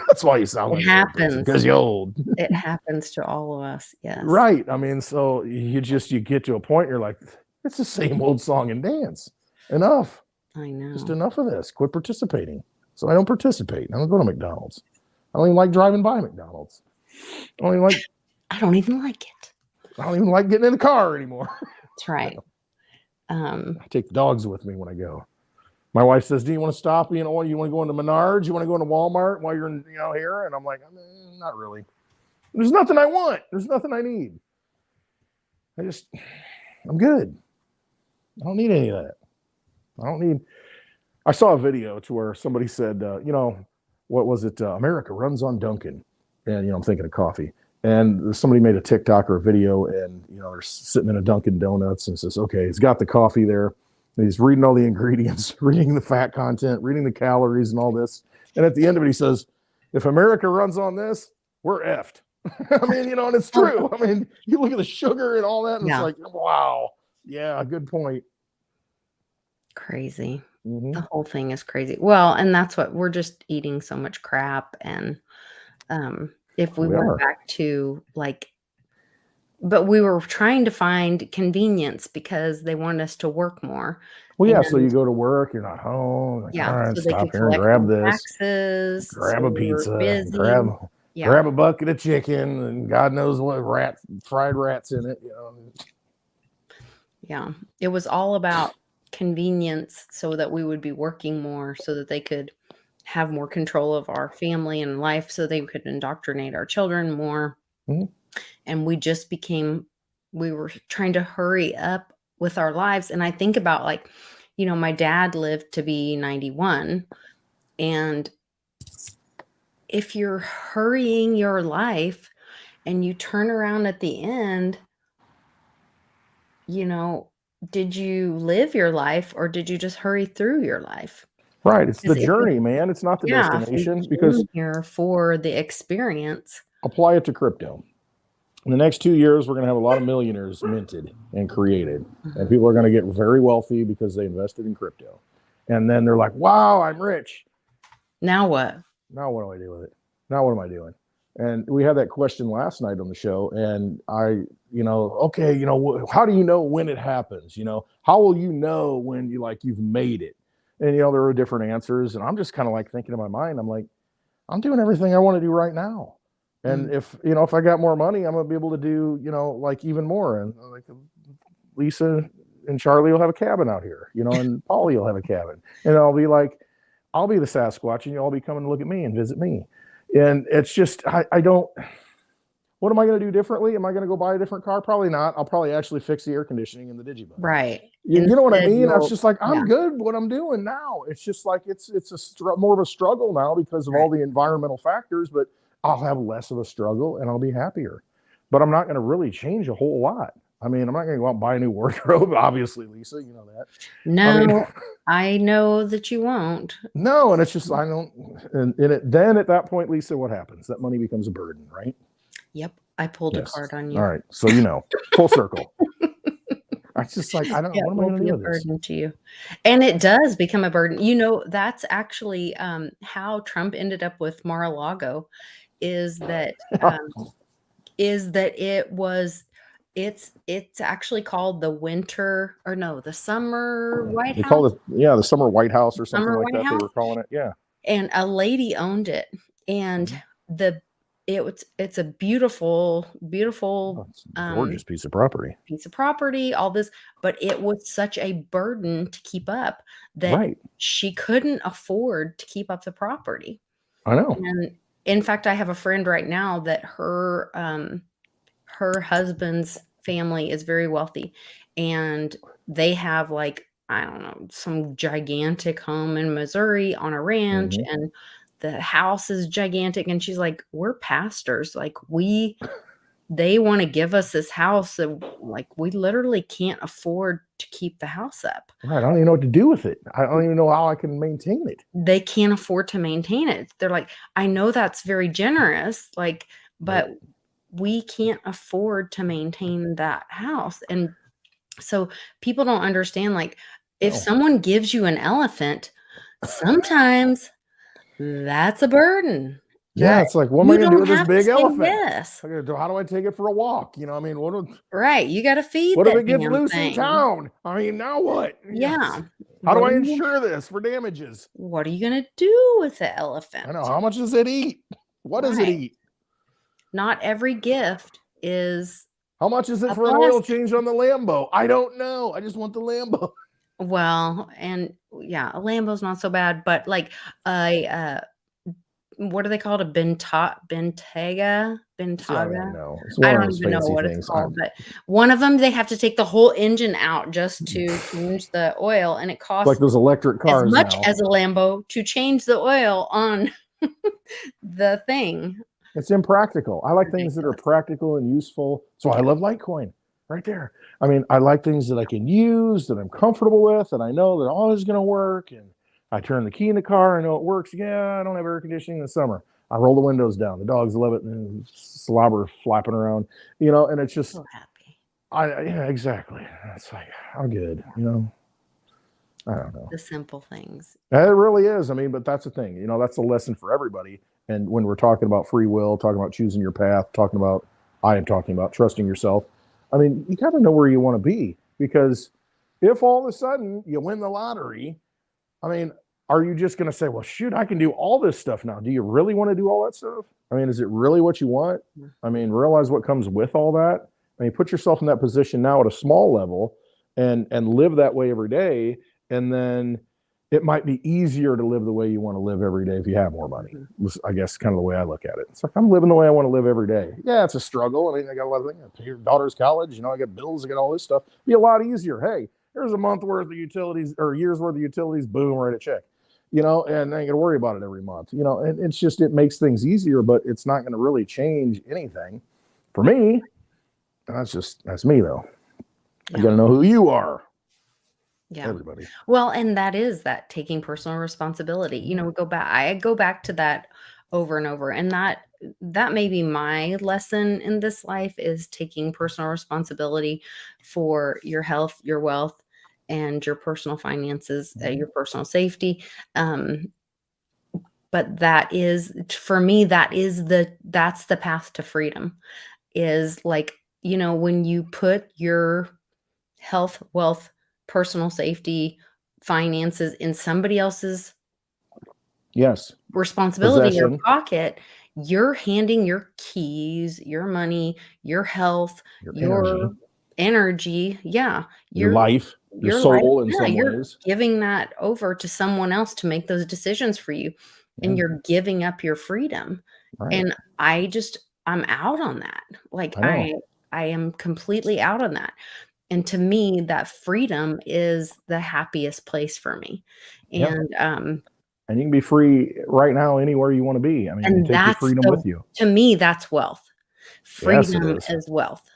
That's why you sound It like happens. because you're old. It happens to all of us. Yes. Right. I mean, so you get to a point you're like, it's the same old song and dance. Enough. I know. Just enough of this. Quit participating. So I don't participate. I don't go to McDonald's. I don't even like driving by McDonald's. I don't even like it. I don't even like getting in the car anymore. That's right. I take the dogs with me when I go. My wife says, "Do you want to stop? You want to go into Menards? You want to go into Walmart while you're here?" And I'm like, "Not really. There's nothing I want. There's nothing I need. I'm good. I don't need any of that. I saw a video to where somebody said, what was it? America runs on Dunkin'. And, I'm thinking of coffee. And somebody made a TikTok or a video and, they're sitting in a Dunkin' Donuts and says, okay, he's got the coffee there. And he's reading all the ingredients, reading the fat content, reading the calories and all this. And at the end of it, he says, if America runs on this, we're effed. I mean, and it's true. I mean, you look at the sugar and all that, and It's like, wow. Yeah, good point. Crazy. Mm-hmm. The whole thing is crazy. Well, and that's what we're just eating so much crap. And if we went back to but we were trying to find convenience because they want us to work more. Well, yeah. So you go to work, you're not home. All right, so stop here and grab this. Taxes, grab a pizza. Busy. Grab a bucket of chicken, and God knows what fried rats in it. Yeah, it was all about convenience, so that we would be working more, so that they could have more control of our family and life, so they could indoctrinate our children more. Mm-hmm. And we were trying to hurry up with our lives. And I think about my dad lived to be 91. And if you're hurrying your life and you turn around at the end, did you live your life or did you just hurry through your life? Right. It's the journey, man. It's not the destination. Because here for the experience. Apply it to crypto. In the next 2 years, we're going to have a lot of millionaires minted and created. Mm-hmm. And people are going to get very wealthy because they invested in crypto. And then they're like, wow, I'm rich. Now what? Now what do I do with it? Now what am I doing? And we had that question last night on the show. And how do you know when it happens? How will you know when you've made it? And, there were different answers. And I'm just kind of thinking in my mind, I'm like, I'm doing everything I want to do right now. And if I got more money, I'm going to be able to do, even more. And Lisa and Charlie will have a cabin out here, and Polly will have a cabin. And I'll be the Sasquatch and you'll all be coming to look at me and visit me. And it's just, I don't, what am I going to do differently? Am I going to go buy a different car? Probably not. I'll probably actually fix the air conditioning in the Digibus. Right. You know what I mean? It's just I'm good what I'm doing now. It's just it's more of a struggle now because of all the environmental factors, but I'll have less of a struggle and I'll be happier. But I'm not going to really change a whole lot. I mean, I'm not going to go out and buy a new wardrobe, obviously, Lisa, you know that. No, I know that you won't. No, and it's just, I don't, then at that point, Lisa, what happens? That money becomes a burden, right? Yep. I pulled a card on you. All right. So, full circle. It's just what am I going to do with this? Burden to you. And it does become a burden. That's actually how Trump ended up with Mar-a-Lago is that it's actually called the Summer White House. They call it, the Summer White House or something like that. They were calling it. Yeah. And a lady owned it. And it's a beautiful, gorgeous piece of property, all this, but it was such a burden to keep up that she couldn't afford to keep up the property. I know. And in fact, I have a friend right now that her husband's family is very wealthy and they have I don't know, some gigantic home in Missouri on a ranch and the house is gigantic. And she's like, we're pastors. We they want to give us this house. And like, we literally can't afford to keep the house up. Right. I don't even know what to do with it. I don't even know how I can maintain it. They can't afford to maintain it. They're like, I know that's very generous, like, but we can't afford to maintain that house. And so people don't understand, like, if someone gives you an elephant, sometimes that's a burden. Yeah, it's like, what am I going to do with this big elephant? Yes. How do I take it for a walk? You know, I mean, right. You got to feed. What if it gets loose in town? I mean, now what? Yeah. How do I insure this for damages? What are you going to do with the elephant? I know. How much does it eat? What does it eat? Not every gift is. How much is it for an oil change on the Lambo? I don't know. I just want the Lambo. Well, and yeah, a Lambo's not so bad, but like what are they called? A Bentayga? I don't know. I don't even know what it's called, but one of them, they have to take the whole engine out just to change the oil, and it costs like those electric cars as much now. as a Lambo to change the oil on the thing. It's impractical. I like things that are practical and useful. So I love Litecoin right there. I mean, I like things that I can use, that I'm comfortable with, and I know they're always going to work. And I turn the key in the car, I know it works. Yeah, I don't have air conditioning in the summer. I roll the windows down. The dogs love it, and slobber flapping around, you know, and it's just so happy. Yeah, exactly. It's like, I'm good, you know. I don't know. The simple things. It really is. I mean, but that's the thing, you know, that's the lesson for everybody. And when we're talking about free will, talking about choosing your path, I am talking about trusting yourself. I mean, you got to know where you want to be, because if all of a sudden you win the lottery, I mean, are you just going to say, well, shoot, I can do all this stuff now? Do you really want to do all that stuff? I mean, is it really what you want? I mean, realize what comes with all that. I mean, put yourself in that position now at a small level and live that way every day. And then it might be easier to live the way you want to live every day if you have more money. I guess kind of the way I look at it. It's like, I'm living the way I want to live every day. Yeah, it's a struggle. I mean, I got a lot of things. I pay your daughter's college, you know, I got bills, I got all this stuff. It'd be a lot easier. Hey, here's a month worth of utilities or a year's worth of utilities. Boom, write a check, you know, and I ain't gonna worry about it every month, you know. And it's just, it makes things easier, but it's not going to really change anything for me. That's me though. Yeah. You got to know who you are. Yeah. Everybody. Well, and that is that taking personal responsibility. You know, I go back to that over and over. And that may be my lesson in this life, is taking personal responsibility for your health, your wealth, and your personal finances, your personal safety. But that is, for me, that's the path to freedom, is like, you know, when you put your health, wealth, personal safety, finances in somebody else's responsibility or pocket, you're handing your keys, your money, your health, your energy, your life, your soul, in some ways, giving that over to someone else to make those decisions for you, and you're giving up your freedom. And I'm out on that. Like, I am completely out on that. And to me, that freedom is the happiest place for me. And you can be free right now anywhere you want to be. I mean, you take your freedom with you. To me, that's wealth. Freedom is wealth.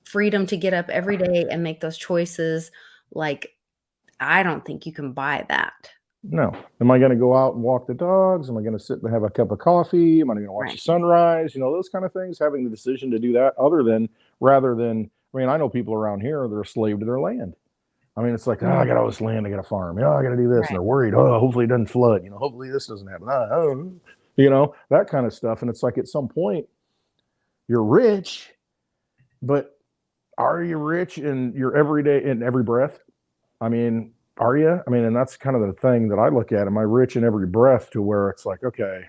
Freedom to get up every day and make those choices. Like, I don't think you can buy that. No. Am I going to go out and walk the dogs? Am I going to sit and have a cup of coffee? Am I going to watch the sunrise? You know, those kind of things, having the decision to do that rather than, I mean, I know people around here, they're a slave to their land. I mean, it's like, I got all this land, I got a farm. Yeah, I got to do this. And they're worried. Oh, hopefully it doesn't flood. You know, hopefully this doesn't happen. You know, that kind of stuff. And it's like, at some point, you're rich, but are you rich in your everyday, in every breath? I mean, are you? I mean, and that's kind of the thing that I look at. Am I rich in every breath, to where it's like, okay,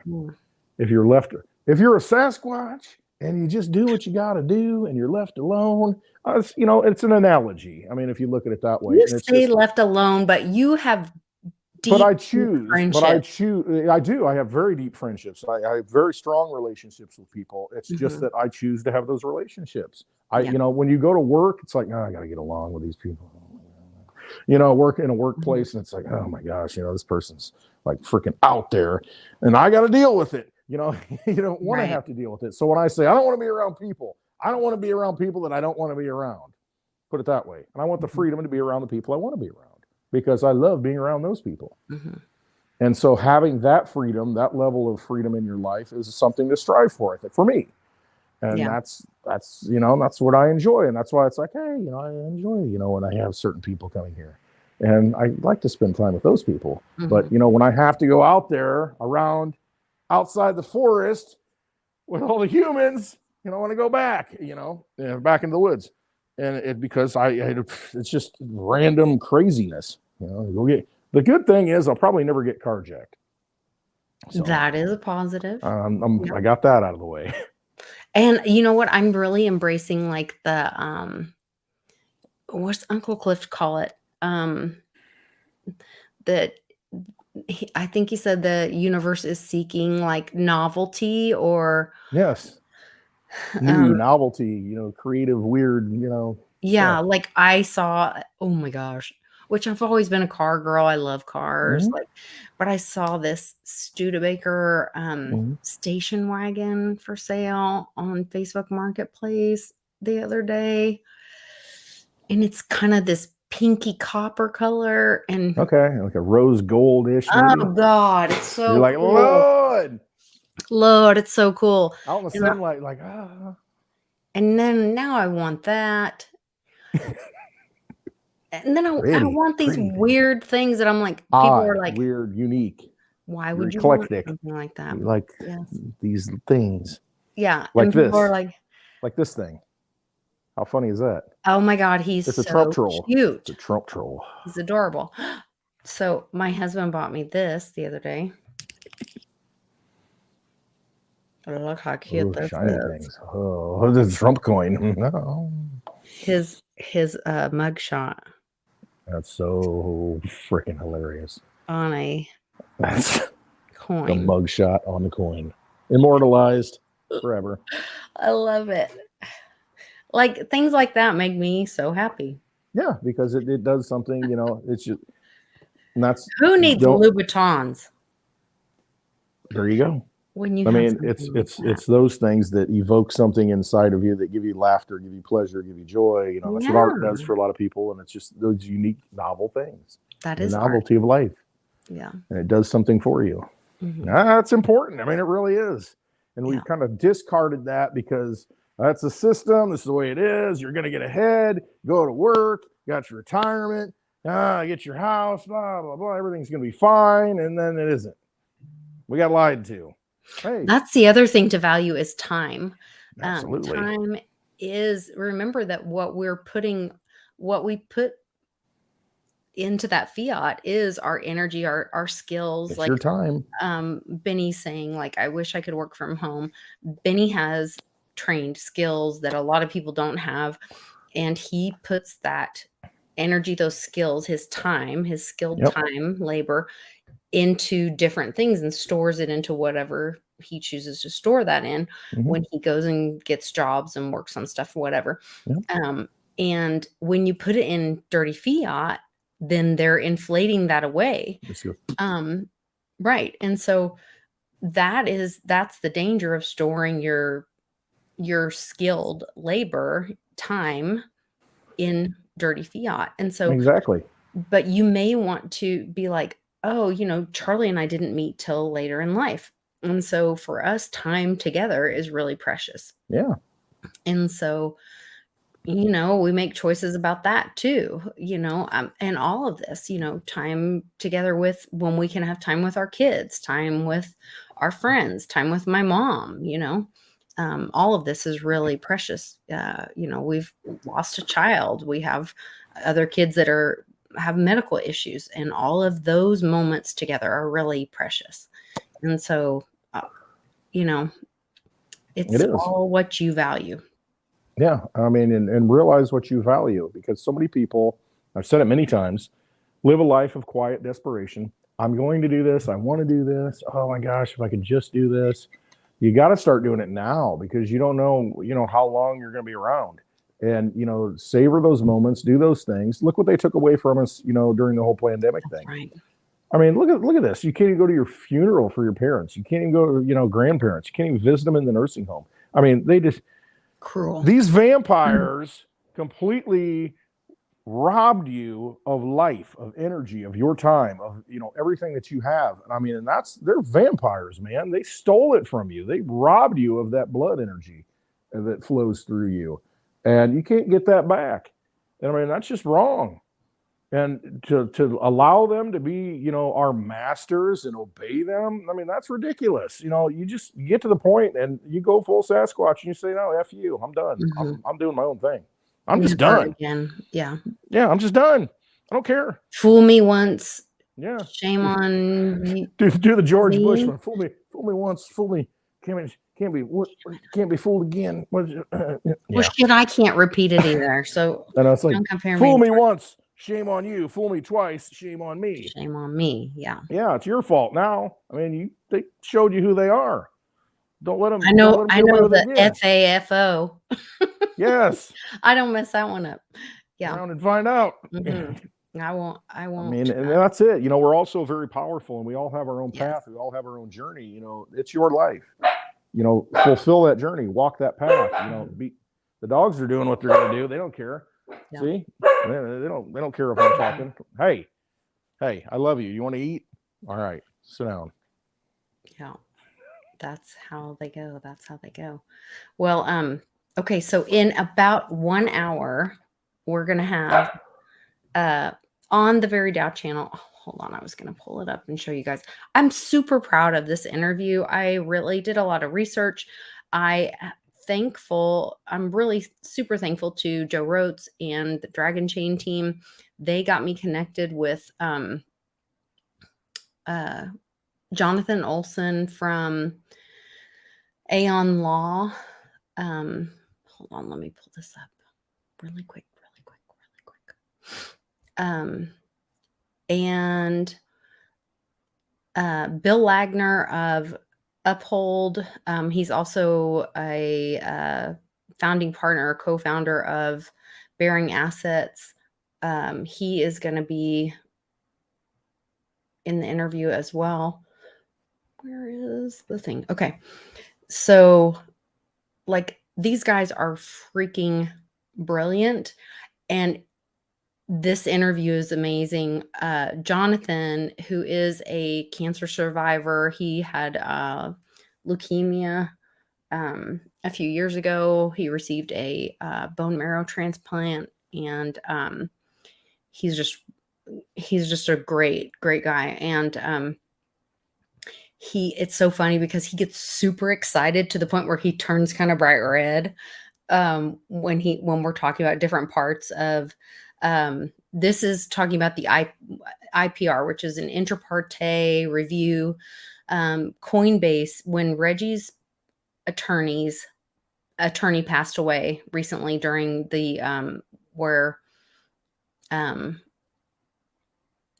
if you're a Sasquatch and you just do what you got to do and you're left alone, you know, it's an analogy. I mean, if you look at it that way. You say left alone, but you have deep friendships. I do. I have very deep friendships. I have very strong relationships with people. It's just that I choose to have those relationships. You know, when you go to work, it's like, I got to get along with these people. You know, work in a workplace, and it's like, oh my gosh, you know, this person's like freaking out there, and I got to deal with it. you don't want to have to deal with it. So when I say I don't want to be around people, I don't want to be around people that I don't want to be around. Put it that way. And I want the freedom to be around the people I want to be around because I love being around those people. And so having that freedom, that level of freedom in your life is something to strive for, I think, for me. And that's that's what I enjoy. And that's why it's like, hey, I enjoy, when I have certain people coming here. And I like to spend time with those people. But, when I have to go out there around outside the forest with all the humans, I want to go back, back into the woods. And because it's just random craziness. The good thing is I'll probably never get carjacked. So, that is a positive. I got that out of the way. And you know what? I'm really embracing like the what's Uncle Cliff call it? That I think he said the universe is seeking like novelty or yes. New novelty, creative, weird, yeah, stuff. Like I saw, oh my gosh, which I've always been a car girl. I love cars, but I saw this Studebaker station wagon for sale on Facebook Marketplace the other day, and it's kind of this pinky copper color and like a rose goldish. Oh God, it's so you're like cool. Lord, it's so cool. Out in the sunlight, And then now I want that. And then I want these weird things that I'm like, people are like weird, unique. Why would you eclectic. want something like that? You like these things. Yeah. Like and this. Are like this thing. How funny is that? Oh my God, it's a Trump troll. Cute. It's a Trump troll. He's adorable. So my husband bought me this the other day. Look how cute this shiny is. Things. Oh, the Trump coin. No. His mug shot. That's so freaking hilarious. On a coin. The mug shot on the coin. Immortalized forever. I love it. Like things like that make me so happy. Yeah, because it does something, it's just and that's who needs Louboutins? There you go. When you it's those things that evoke something inside of you that give you laughter, give you pleasure, give you joy. That's what art does for a lot of people, and it's just those unique, novel things. That is the novelty of life. Yeah, and it does something for you. That's important. I mean, it really is. And we've kind of discarded that because that's the system. This is the way it is. You're going to get ahead, go to work, got your retirement, get your house, blah blah blah. Everything's going to be fine, and then it isn't. We got lied to. Hey. That's the other thing to value is time. Absolutely. Time is, remember that what we put into that fiat is our energy, our skills. It's your time. Benny's saying like, I wish I could work from home. Benny has trained skills that a lot of people don't have. And he puts that energy, those skills, his time, his skilled time, labor into different things and stores it into whatever he chooses to store that in when he goes and gets jobs and works on stuff or whatever. And when you put it in dirty fiat, then they're inflating that away. Right. And so that's the danger of storing your skilled labor time in dirty fiat. And so exactly. But you may want to be like, oh, Charlie and I didn't meet till later in life. And so for us, time together is really precious. Yeah. And so, we make choices about that too, and all of this, time together with when we can have time with our kids, time with our friends, time with my mom, all of this is really precious. We've lost a child. We have other kids that have medical issues, and all of those moments together are really precious. And so, it's all what you value. Yeah. I mean, and realize what you value, because so many people, I've said it many times, live a life of quiet desperation. I'm going to do this. I want to do this. Oh my gosh, if I could just do this. You got to start doing it now, because you don't know, how long you're going to be around. And, savor those moments, do those things. Look what they took away from us, during the whole pandemic thing. Right. I mean, look at this. You can't even go to your funeral for your parents. You can't even go to, grandparents. You can't even visit them in the nursing home. I mean, they just Cruel. These vampires completely robbed you of life, of energy, of your time, of everything that you have. I mean, and they're vampires, man. They stole it from you. They robbed you of that blood energy that flows through you, and you can't get that back. And I mean, that's just wrong. And to allow them to be, our masters and obey them, I mean, that's ridiculous. You get to the point and you go full Sasquatch and you say, no, F you, I'm done. I'm doing my own thing. I'm just done. Again. Yeah. Yeah, I'm just done. I don't care. Fool me once. Yeah. Shame on you. Do the George Bush one. Fool me once. Fool me. Can't be fooled again. Well, shit, I can't repeat it either. So I know, it's like, don't compare fool me to once. Shame on you. Fool me twice. Shame on me. Shame on me. Yeah. Yeah, it's your fault now. I mean, they showed you who they are. Don't let them. I know the FAFO. Yes. I don't mess that one up. Yeah. Around and find out. Mm-hmm. I won't. I mean, and that's it. We're all so very powerful, and we all have our own path. We all have our own journey. It's your life. Fulfill that journey. Walk that path. The dogs are doing what they're going to do. They don't care. Yeah. See, they don't care if I'm talking. Hey, I love you. You want to eat? All right, sit down. Yeah, that's how they go. Well, okay. So in about 1 hour, we're gonna have on the Very Dow channel. Oh, hold on, I was gonna pull it up and show you guys. I'm super proud of this interview. I really did a lot of research. I'm really super thankful to Joe Roats and the Dragon Chain team. They got me connected with Jonathan Olson from Aeon Law. Hold on, let me pull this up really quick. And Bill Lagner of Uphold. He's also a founding partner, co-founder of Bearing Assets. He is going to be in the interview as well. Where is the thing? Okay. So these guys are freaking brilliant. And this interview is amazing. Jonathan, who is a cancer survivor, he had leukemia a few years ago. He received a bone marrow transplant, and he's just a great guy. And it's so funny because he gets super excited to the point where he turns kind of bright red when we're talking about different parts of this is talking about the IPR, which is an inter partes review. Coinbase, when Reggie's attorney passed away recently during the where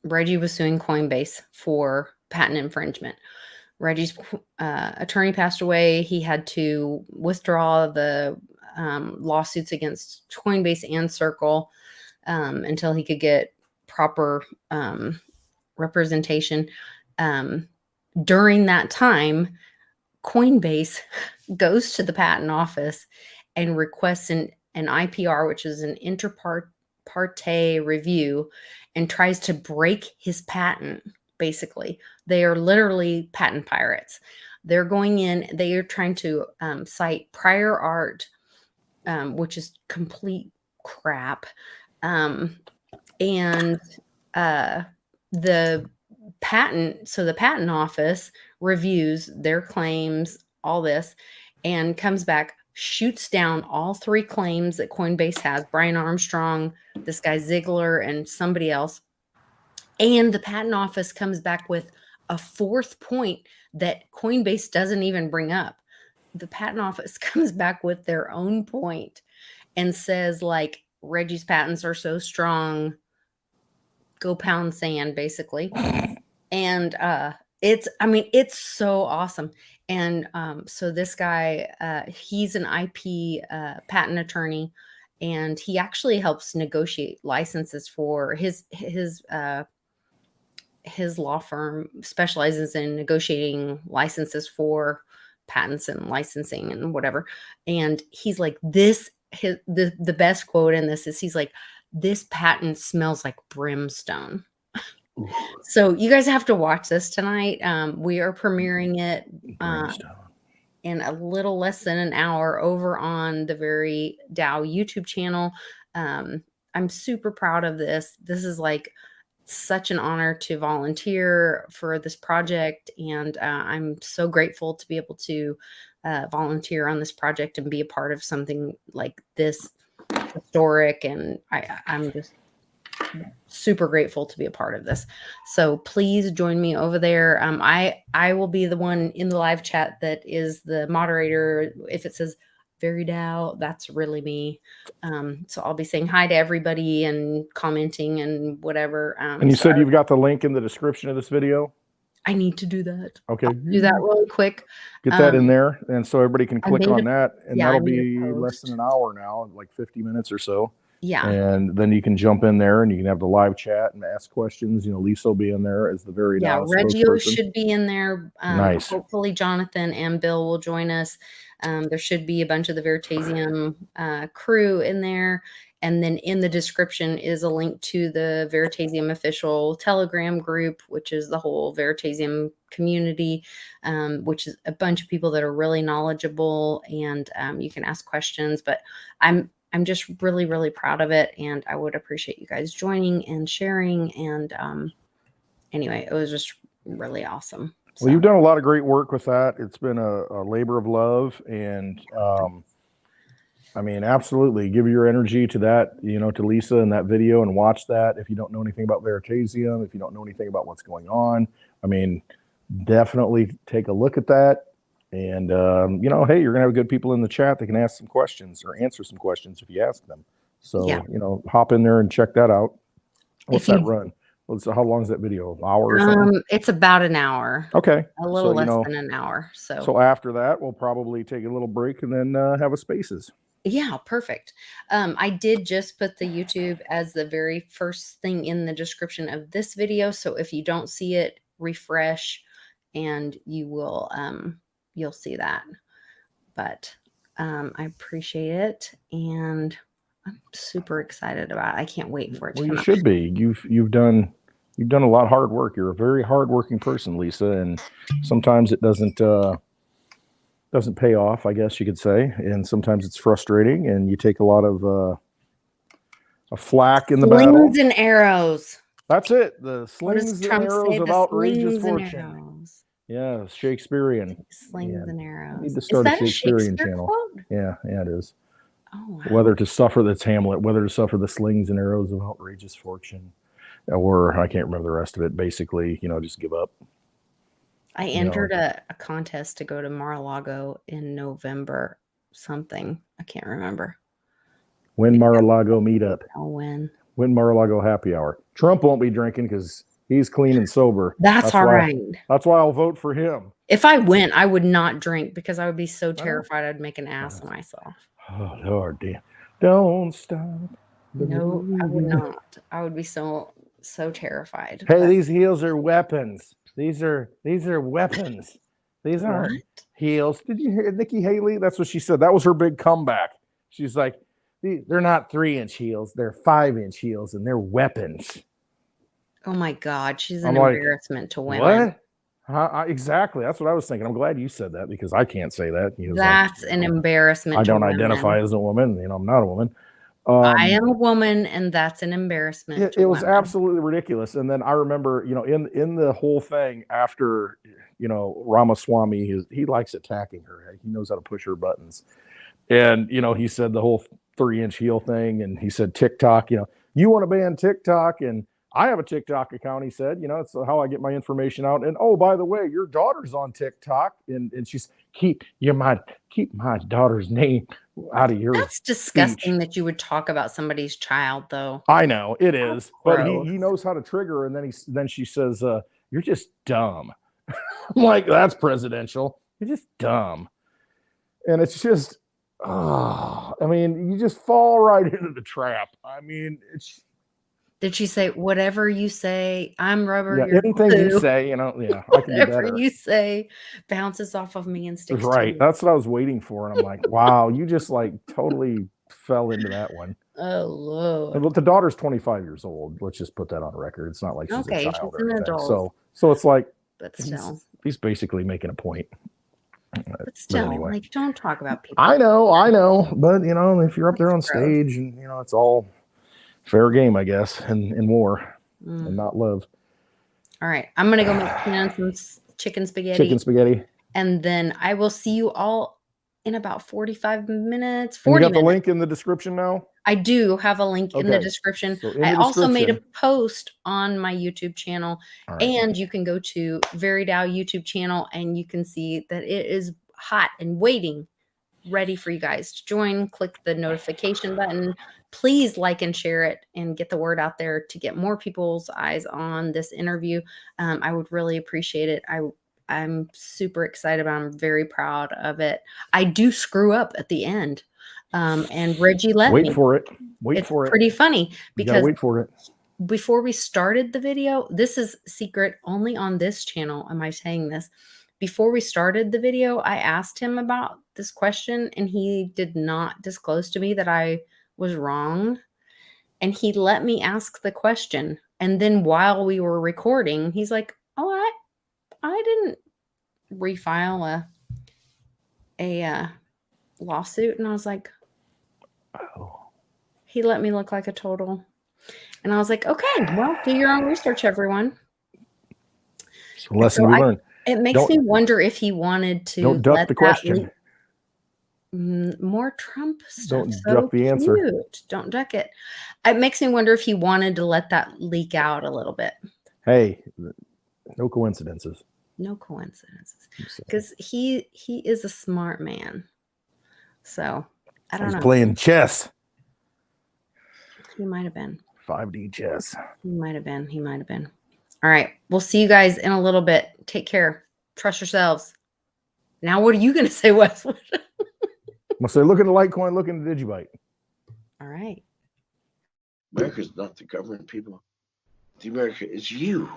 Reggie was suing Coinbase for patent infringement. Reggie's attorney passed away. He had to withdraw the lawsuits against Coinbase and Circle until he could get proper representation. During that time, Coinbase goes to the patent office and requests an IPR, which is an inter partes review, and tries to break his patent. Basically, they are literally patent pirates. They're going in, they are trying to cite prior art, which is complete crap. And the patent office reviews their claims, all this, and comes back, shoots down all three claims that Coinbase has, Brian Armstrong, this guy Ziegler, and somebody else. And the patent office comes back with a fourth point that Coinbase doesn't even bring up. The patent office comes back with their own point and says, Reggie's patents are so strong, go pound sand, basically. And it's so awesome. And so this guy, he's an IP patent attorney, and he actually helps negotiate licenses for his his law firm specializes in negotiating licenses for patents and licensing and whatever. And he's like, the best quote in this is, he's like, this patent smells like brimstone. Ooh. So you guys have to watch this tonight. We are premiering it in a little less than an hour over on the Very Dow YouTube channel. I'm super proud of this. This is like such an honor to volunteer for this project. And I'm so grateful to be able to volunteer on this project and be a part of something like this historic. And I'm just super grateful to be a part of this. So please join me over there. I will be the one in the live chat that is the moderator. If it says Very Dow, that's really me. So I'll be saying hi to everybody and commenting and whatever. And you said you've got the link in the description of this video? I need to do that. Okay. I'll do that really quick. Get that in there, and so everybody can click on that, and that'll be less than an hour now, like 50 minutes or so. Yeah. And then you can jump in there and you can have the live chat and ask questions. You know, Lisa will be in there as the Very Dow Reggio should be in there. Nice. Hopefully Jonathan and Bill will join us. There should be a bunch of the Veritasium crew in there. And then in the description is a link to the Veritasium official Telegram group, which is the whole Veritasium community, which is a bunch of people that are really knowledgeable, and you can ask questions. But I'm just really, really proud of it, and I would appreciate you guys joining and sharing. And anyway, it was just really awesome. Well, you've done a lot of great work with that. It's been a labor of love, and I mean, absolutely give your energy to that, you know, to Lisa in that video, and watch that. If you don't know anything about Veritasium, if you don't know anything about what's going on, I mean, definitely take a look at that. And, you know, hey, you're going to have good people in the chat that can ask some questions or answer some questions if you ask them. So, you know, hop in there and check that out. What's that run? How long is that video? An hour or something? It's about an hour. Okay. A little less than an hour. So after that, we'll probably take a little break and then have a spaces. Yeah, perfect. I did just put the YouTube as the very first thing in the description of this video. So if you don't see it, refresh and you will, you'll see that. But I appreciate it, and I'm super excited about it. I can't wait for it to come out. You should be. You've done a lot of hard work. You're a very hardworking person, Lisa, and sometimes it doesn't pay off, I guess you could say, and sometimes it's frustrating, and you take a lot of flack in the battle. Slings and arrows. That's it. The slings and arrows of outrageous fortune. Yeah, Shakespearean. Slings and arrows. Need to start a Shakespearean channel. Quote? Yeah, it is. Oh, wow. Whether to suffer, that's Hamlet. Whether to suffer the slings and arrows of outrageous fortune, or I can't remember the rest of it. Basically, you know, just give up. I entered a contest to go to Mar-a-Lago in November. Something I can't remember. When Mar-a-Lago meetup. I'll win. When Mar-a-Lago happy hour. Trump won't be drinking because he's clean and sober. That's all right. That's why I'll vote for him. If I went, I would not drink because I would be so terrified I'd make an ass of myself. Oh, Lord, dear. Don't stop. No, I would not. I would be so terrified. Hey, these heels are weapons. These are weapons. These aren't heels. Did you hear Nikki Haley? That's what she said. That was her big comeback. She's like, they're not 3-inch heels. They're 5-inch heels, and they're weapons. Oh my God, she's an embarrassment to women. What? Exactly. That's what I was thinking. I'm glad you said that because I can't say that. That's an embarrassment. I don't identify as a woman. You know, I'm not a woman. I am a woman, and that's an embarrassment. It was absolutely ridiculous. And then I remember, you know, in the whole thing after, you know, Ramaswamy, he likes attacking her. He knows how to push her buttons. And, you know, he said the whole 3-inch heel thing, and he said TikTok, you know, you want to ban TikTok, and I have a TikTok account, he said, you know, it's how I get my information out. And oh, by the way, your daughter's on TikTok, and she's keep my daughter's name out of your That's disgusting speech. that you would talk about somebody's child, though. I know it is, but he knows how to trigger her, and then she says, you're just dumb. I'm like, that's presidential. You're just dumb. And it's just, I mean, you just fall right into the trap. I mean, Did she say, whatever you say, I'm rubber, Yeah, you're anything glue. you say, you know, yeah, I can do Whatever better. you say bounces off of me and sticks to Right. me. That's what I was waiting for. And I'm like, wow, you just like totally fell into that one. Oh, Lord. But the daughter's 25 years old. Let's just put that on record. It's not like she's Okay, a she's child or an anything. adult. So it's like, But still. he's basically making a point. But still, anyway. like, don't talk about people. I know. But, you know, if you're up there on That's gross. stage and, you know, it's all fair game, I guess, and war and not love. All right. I'm going to go make some chicken spaghetti. Chicken spaghetti. And then I will see you all in about 45 minutes. 40 40 you got minutes. the link in the description now? I do have a link in the description. So in I the also made a description- post on my YouTube channel. All right. And you can go to Very Dow YouTube channel and you can see that it is hot and waiting, ready for you guys to join. Click the notification button. Please like and share it and get the word out there to get more people's eyes on this interview. I would really appreciate it. I'm super excited about it. I'm very proud of it. I do screw up at the end. And Reggie let me. Wait for it. It's pretty funny because wait for it. Before we started the video, this is secret only on this channel. Am I saying this? Before we started the video, I asked him about this question and he did not disclose to me that I was wrong. And he let me ask the question. And then while we were recording, he's like, oh, I didn't refile a lawsuit. And I was like, oh. He let me look like a total. And I was like, okay, well, do your own research, everyone. It's a lesson we learned. It makes me wonder if he wanted to don't duck the question. More Trump stuff. Don't duck the answer. Don't duck it. It makes me wonder if he wanted to let that leak out a little bit. Hey, no coincidences. No coincidences. Because he is a smart man. So I don't know. He's playing chess. He might have been. 5D chess. He might have been. All right. We'll see you guys in a little bit. Take care. Trust yourselves. Now, what are you going to say, Westwood? I'll say, look at the Litecoin, look at the Digibyte. All right. America's not the government, people. The America is you.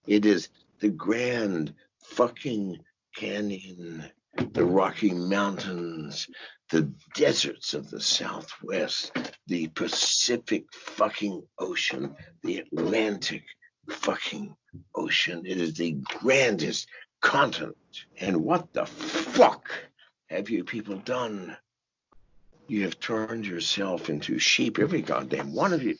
It is the Grand fucking Canyon, the Rocky Mountains, the deserts of the Southwest, the Pacific fucking Ocean, the Atlantic fucking Ocean. It is the grandest continent. And what the fuck have you people done? You have turned yourself into sheep, every goddamn one of you.